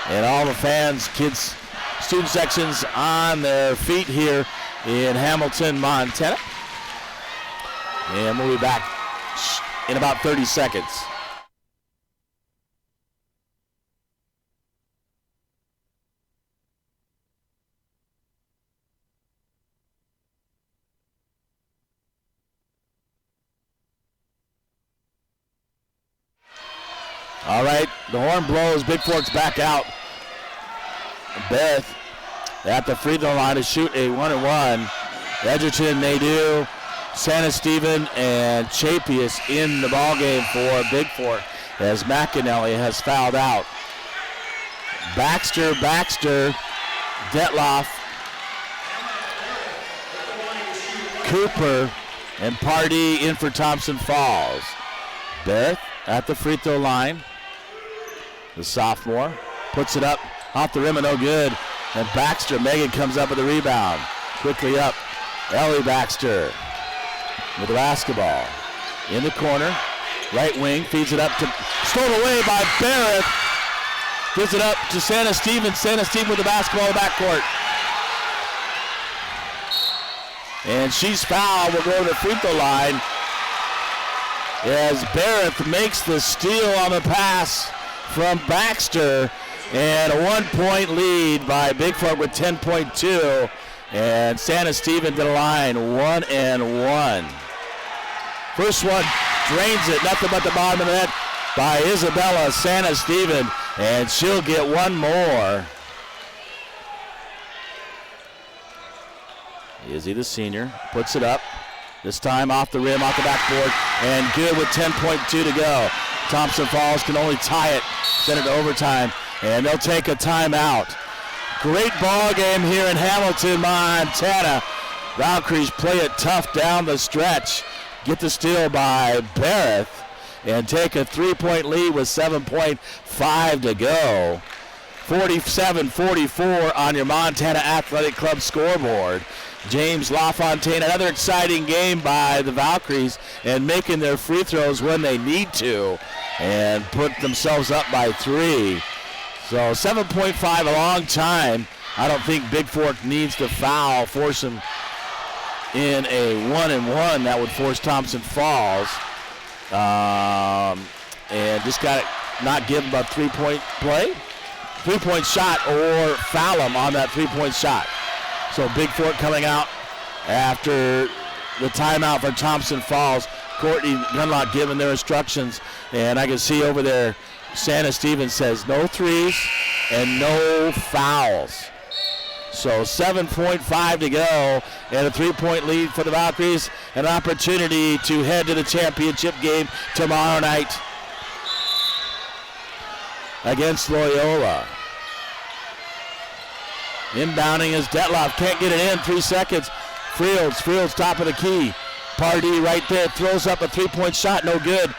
And all the fans, kids, student sections on their feet here in Hamilton, Montana. And we'll be back in about 30 seconds. All right, the horn blows. Bigfork's back out. Beth at the free throw line to shoot a 1-and-1. Edgerton, they do. Santa Stephen and Chapius in the ballgame for Bigfork as McAnally has fouled out. Baxter, Detloff, Cooper, and Pardee in for Thompson Falls. Beth at the free throw line. The sophomore puts it up off the rim and no good. And Baxter, Megan comes up with the rebound. Quickly up, Ellie Baxter with the basketball. In the corner, right wing, feeds it up to, stolen away by Barrett. Gives it up to Santa Stevens. Santa Stevens with the basketball in the backcourt. And she's fouled. Will go to the free throw line as Barrett makes the steal on the pass from Baxter, and a 1-point lead by Bigfork with 10.2, and Santa Stephen to the line, 1-and-1. First one drains it, nothing but the bottom of the net by Isabella Santa Stephen, and she'll get one more. Izzy, the senior, puts it up. This time off the rim, off the backboard, and good with 10.2 to go. Thompson Falls can only tie it, send it to overtime, and they'll take a timeout. Great ball game here in Hamilton, Montana. Valkyries play it tough down the stretch. Get the steal by Barrett and take a 3-point lead with 7.5 to go. 47-44 on your Montana Athletic Club scoreboard. James LaFontaine, another exciting game by the Valkyries and making their free throws when they need to and put themselves up by 3. So 7.5, a long time. I don't think Bigfork needs to foul, force him in a 1-and-1. That would force Thompson Falls. And just got to not give him a 3-point play, 3-point shot, or foul him on that 3-point shot. So Bigfork coming out after the timeout for Thompson Falls. Courtney Dunlop giving their instructions, and I can see over there Santa Stevens says no threes and no fouls. So 7.5 to go and a 3-point lead for the Valkyries. An opportunity to head to the championship game tomorrow night against Loyola. Inbounding is Detloff, can't get it in, 3 seconds. Fields top of the key. Pardee right there, throws up a 3-point shot, no good.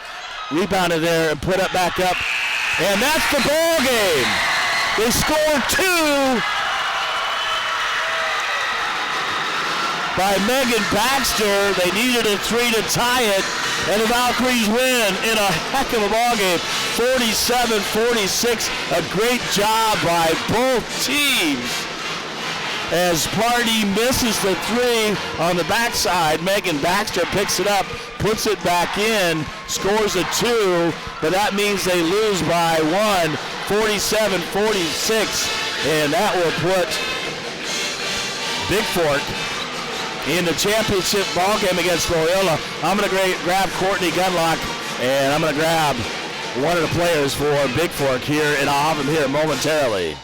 Rebounded there and put it back up. And that's the ball game. They scored 2 by Megan Baxter. They needed a 3 to tie it, and the Valkyries win in a heck of a ball game. 47-46, a great job by both teams. as Party misses the three on the backside. Megan Baxter picks it up, puts it back in, scores a two, but that means they lose by one, 47-46, and that will put Bigfork in the championship ball game against Loyola. I'm going to grab Courtney Gunlock, and I'm going to grab one of the players for Bigfork here, and I'll have him here momentarily.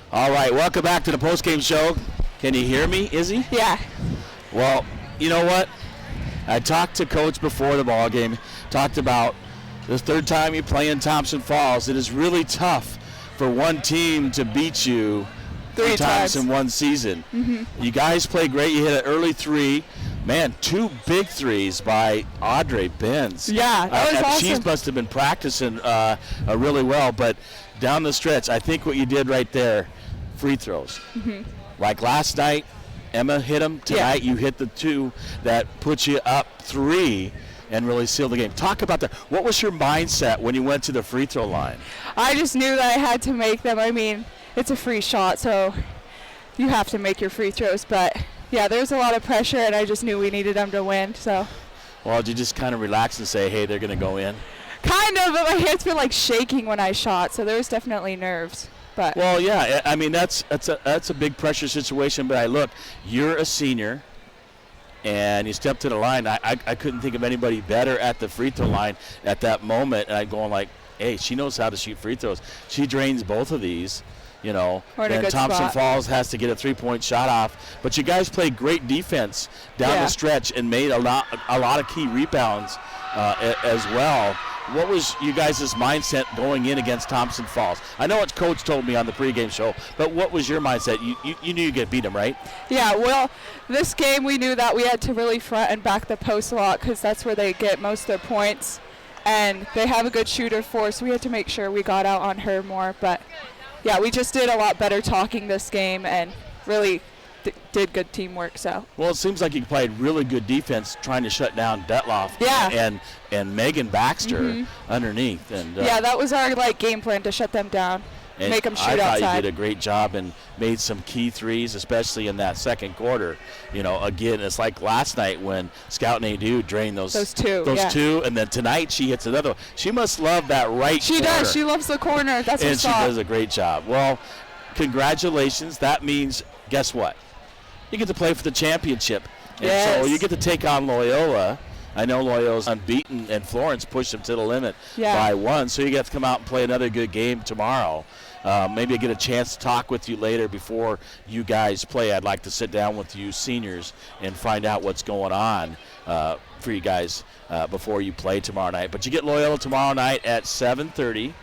All right, welcome back to the postgame show. Can you hear me, Izzy? Yeah. Well, you know what? I talked to Coach before the ball game, talked about the third time you play in Thompson Falls. It is really tough for one team to beat you three times in one season. Mm-hmm. You guys play great. You hit an early three. Man, two big threes by Audrey Benz. Yeah, that was awesome. She must have been practicing really well, but down the stretch, I think what you did right there, free throws. Mm-hmm. Like last night, Emma hit them. Tonight, you hit the two that put you up three and really sealed the game. Talk about that. What was your mindset when you went to the free throw line? I just knew that I had to make them. I mean, it's a free shot, so you have to make your free throws. But, yeah, there's a lot of pressure, and I just knew we needed them to win. So. Well, did you just kind of relax and say, hey, they're going to go in? Kind of, but my hands were, like, shaking when I shot, so there was definitely nerves. But. Well, yeah, I mean, that's a big pressure situation. But look, you're a senior, and you step to the line. I couldn't think of anybody better at the free throw line at that moment. And I'm going like, hey, she knows how to shoot free throws. She drains both of these, you know. And Thompson Falls has to get a three-point shot off. But you guys played great defense down the stretch and made a lot of key rebounds as well. What was you guys' mindset going in against Thompson Falls? I know what Coach told me on the pregame show, but what was your mindset? You knew you could beat them, right? Yeah, well, this game we knew that we had to really front and back the post a lot because that's where they get most of their points. And they have a good shooter for us, so we had to make sure we got out on her more. But, yeah, we just did a lot better talking this game and really did good teamwork. So. Well, it seems like you played really good defense trying to shut down Detloff and Megan Baxter underneath. And yeah, that was our game plan, to shut them down, make them shoot outside. I thought you did a great job and made some key threes, especially in that second quarter. You know, again, it's like last night when Scout Nadeau drained those two, and then tonight she hits another one. She must love that right corner. She does. She loves the corner. That's and she does a great job. Well, congratulations. That means, guess what? You get to play for the championship. And so you get to take on Loyola. I know Loyola's unbeaten, and Florence pushed them to the limit by one. So you get to come out and play another good game tomorrow. Maybe I get a chance to talk with you later before you guys play. I'd like to sit down with you seniors and find out what's going on for you guys before you play tomorrow night. But you get Loyola tomorrow night at 7:30.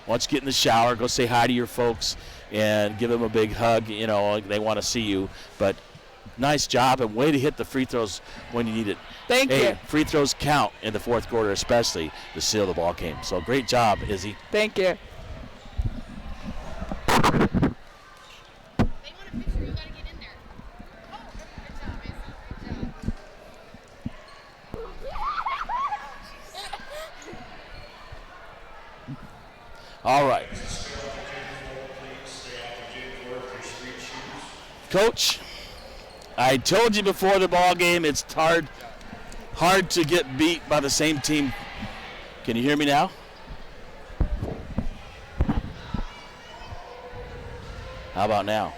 Why don't you get in the shower, go say hi to your folks, and give them a big hug. You know, they want to see you. But nice job, and way to hit the free throws when you need it. Thank you. Free throws count in the fourth quarter, especially to seal the ball game. So great job, Izzy. Thank you. All right. Coach, I told you before the ball game it's hard to get beat by the same team. Can you hear me now? How about now?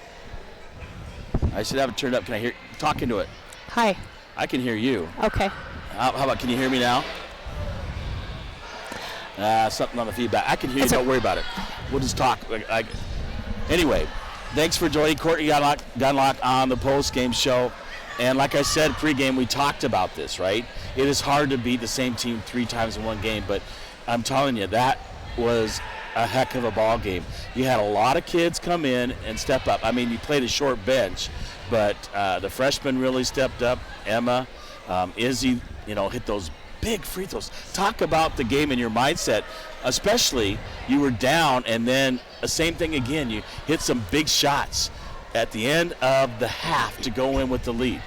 I should have it turned up. Can I hear? Talk into it. Hi. I can hear you. Okay. How about, can you hear me now? Something on the feedback. I can hear you. Don't worry about it. We'll just talk. Anyway, thanks for joining Courtney Gunlock on the post-game show. And like I said pre-game, we talked about this, right? It is hard to beat the same team 3 times in one game, but I'm telling you, that was a heck of a ball game. You had a lot of kids come in and step up. I mean, you played a short bench, but the freshmen really stepped up. Emma, Izzy, hit those big free throws. Talk about the game and your mindset, especially you were down, and then the same thing again. You hit some big shots at the end of the half to go in with the lead.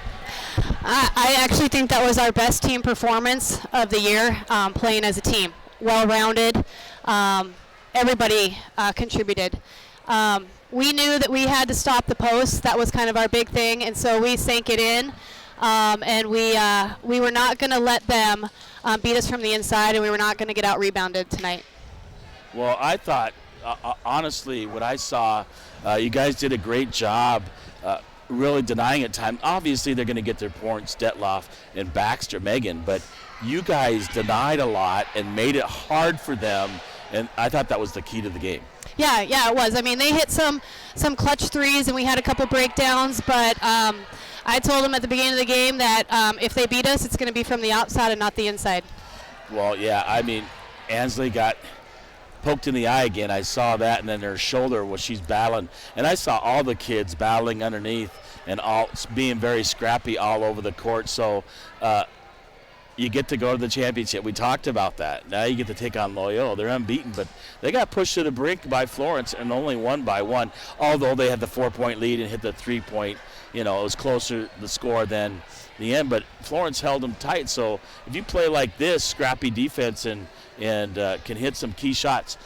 I actually think that was our best team performance of the year, playing as a team. Well-rounded. Everybody contributed. We knew that we had to stop the post. That was kind of our big thing, and so we sank it in. And we were not going to let them beat us from the inside, and we were not going to get out-rebounded tonight. Well, I thought, honestly, what I saw, you guys did a great job really denying at time. Obviously, they're going to get their points, Detloff and Baxter, Megan, but you guys denied a lot and made it hard for them, and I thought that was the key to the game. Yeah, it was. I mean, they hit some clutch threes, and we had a couple breakdowns, but I told them at the beginning of the game that if they beat us, it's going to be from the outside and not the inside. Well, yeah, I mean, Ansley got poked in the eye again. I saw that, and then her shoulder was she's battling. And I saw all the kids battling underneath and all being very scrappy all over the court. So you get to go to the championship. We talked about that. Now you get to take on Loyola. They're unbeaten, but they got pushed to the brink by Florence and only won by 1, although they had the 4-point lead and hit the 3-point. It was closer the score than the end, but Florence held them tight. So if you play like this, scrappy defense and can hit some key shots,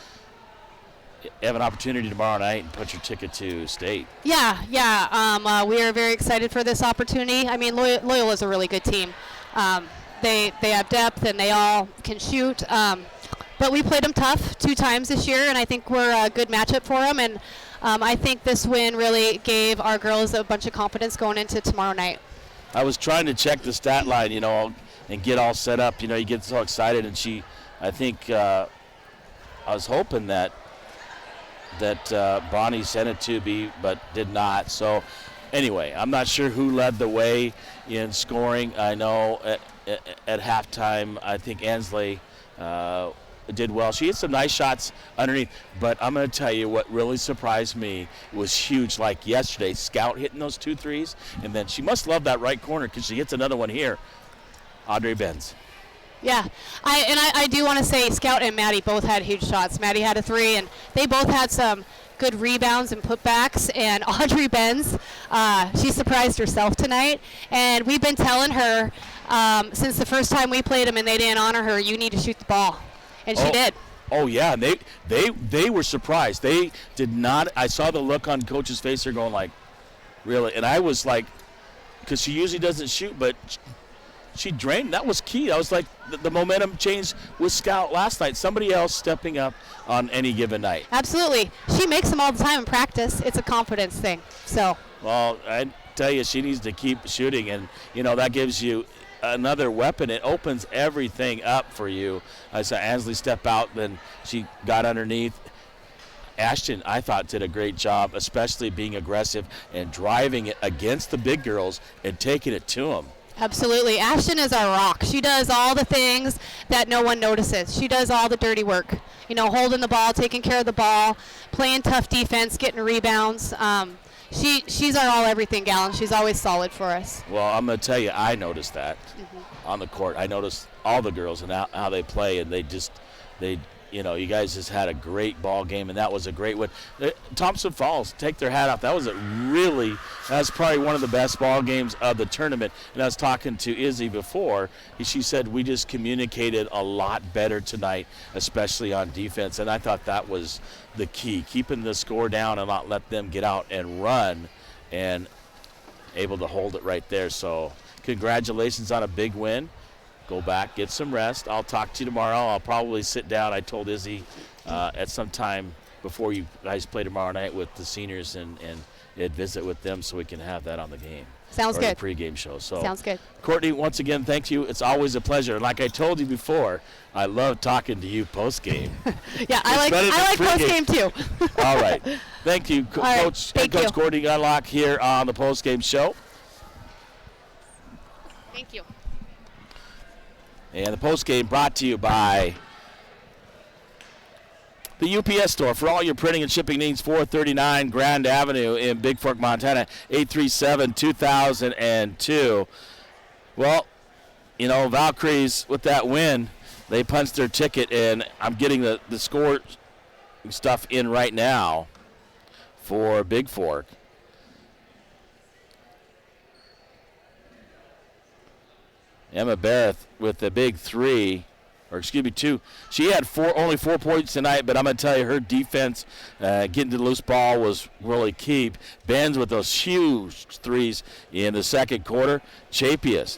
you have an opportunity tomorrow night and put your ticket to state. Yeah. We are very excited for this opportunity. I mean, Loyola is a really good team. They have depth and they all can shoot. But we played them tough 2 times this year, and I think we're a good matchup for them. And I think this win really gave our girls a bunch of confidence going into tomorrow night. I was trying to check the stat line, and get all set up. You get so excited, and I think I was hoping that Bonnie sent it to me, but did not. So anyway, I'm not sure who led the way in scoring. I know at halftime, I think Ansley did well. She hit some nice shots underneath, but I'm going to tell you what really surprised me was huge. Like yesterday, Scout hitting those 2 threes, and then she must love that right corner because she hits another one here. Audrey Benz. Yeah, I do want to say Scout and Maddie both had huge shots. Maddie had a 3, and they both had some good rebounds and putbacks. And Audrey Benz, she surprised herself tonight. And we've been telling her since the first time we played them and they didn't honor her, you need to shoot the ball. And she did. Oh, yeah, and they were surprised. They did not. I saw the look on Coach's face. They're going like, really? And I was like, because she usually doesn't shoot, but she drained. That was key. I was like, the momentum changed with Scout last night. Somebody else stepping up on any given night. Absolutely. She makes them all the time in practice. It's a confidence thing. So. Well, I tell you, she needs to keep shooting, and, that gives you another weapon. It opens everything up for you. I saw Ansley step out, then she got underneath. Ashton, I thought, did a great job, especially being aggressive and driving it against the big girls and taking it to them. Absolutely. Ashton is our rock. She does all the things that no one notices. She does all the dirty work. Holding the ball, taking care of the ball, playing tough defense, getting rebounds. She's our all-everything gal, and she's always solid for us. Well, I'm going to tell you, I noticed that on the court. I noticed all the girls and how they play, and you guys just had a great ball game, and that was a great win. Thompson Falls, take their hat off. That's probably one of the best ball games of the tournament. And I was talking to Izzy before. She said we just communicated a lot better tonight, especially on defense. And I thought that was the key, keeping the score down and not let them get out and run, and able to hold it right there. So congratulations on a big win. Go back, get some rest. I'll talk to you tomorrow. I'll probably sit down. I told Izzy at some time before you guys play tomorrow night with the seniors and visit with them so we can have that on the game. Sounds good. The pregame show. So sounds good. Courtney, once again, thank you. It's always a pleasure. And like I told you before, I love talking to you postgame. Yeah, I like postgame too. All right. Thank you, Coach. Thank Coach you. Courtney Gunlock here on the postgame show. Thank you. And the postgame brought to you by the UPS store. For all your printing and shipping needs, 439 Grand Avenue in Bigfork, Montana, 837-2002. Well, Valkyries, with that win, they punched their ticket, and I'm getting the score stuff in right now for Bigfork. Emma Barrett with the big two. She had only 4 points tonight, but I'm going to tell you, her defense, getting to the loose ball was really key. Benz with those huge threes in the second quarter. Chapius,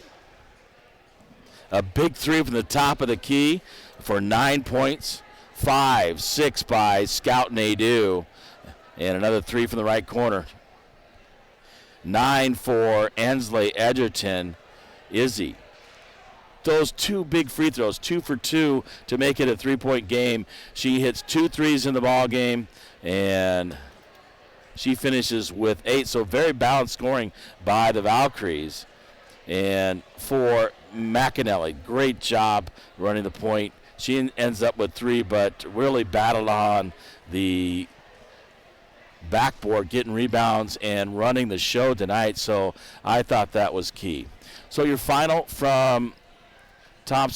a big three from the top of the key for 9 points. 5-6 by Scout Nadeau, and another three from the right corner. 9 for Ansley Edgerton. Izzy. Those two big free throws, 2 for 2 to make it a 3-point game. She hits 2 threes in the ball game, and she finishes with 8. So very balanced scoring by the Valkyries. And for McAnally, great job running the point. She ends up with 3, but really battled on the backboard, getting rebounds and running the show tonight. So I thought that was key. So your final from from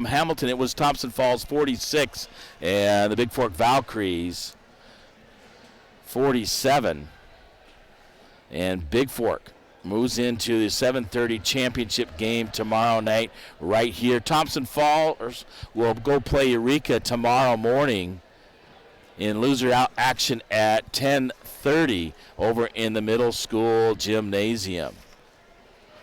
Hamilton, it was Thompson Falls 46 and the Bigfork Valkyries 47. And Bigfork moves into the 7:30 championship game tomorrow night right here. Thompson Falls will go play Eureka tomorrow morning in loser out action at 10:30 over in the middle school gymnasium.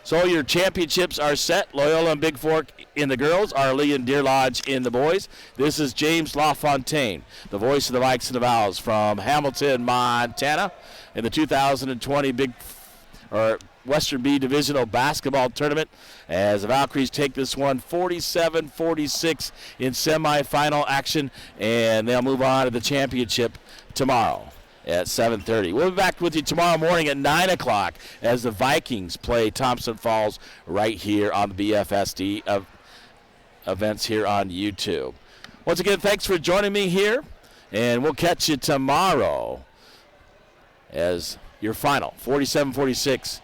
So your championships are set. Loyola and Bigfork in the girls, Arlee and Deer Lodge in the boys. This is James LaFontaine, the voice of the Vikes and the Vals from Hamilton, Montana, in the 2020 Western B Divisional Basketball Tournament, as the Valkyries take this one 47-46 in semifinal action, and they'll move on to the championship tomorrow at 7:30. We'll be back with you tomorrow morning at 9 o'clock as the Vikings play Thompson Falls right here on the BFSD events here on YouTube. Once again, thanks for joining me here, and we'll catch you tomorrow as your final 47-46,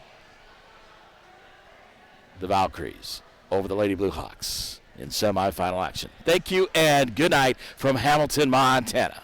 the Valkyries over the Lady Blue Hawks in semifinal action. Thank you and good night from Hamilton, Montana.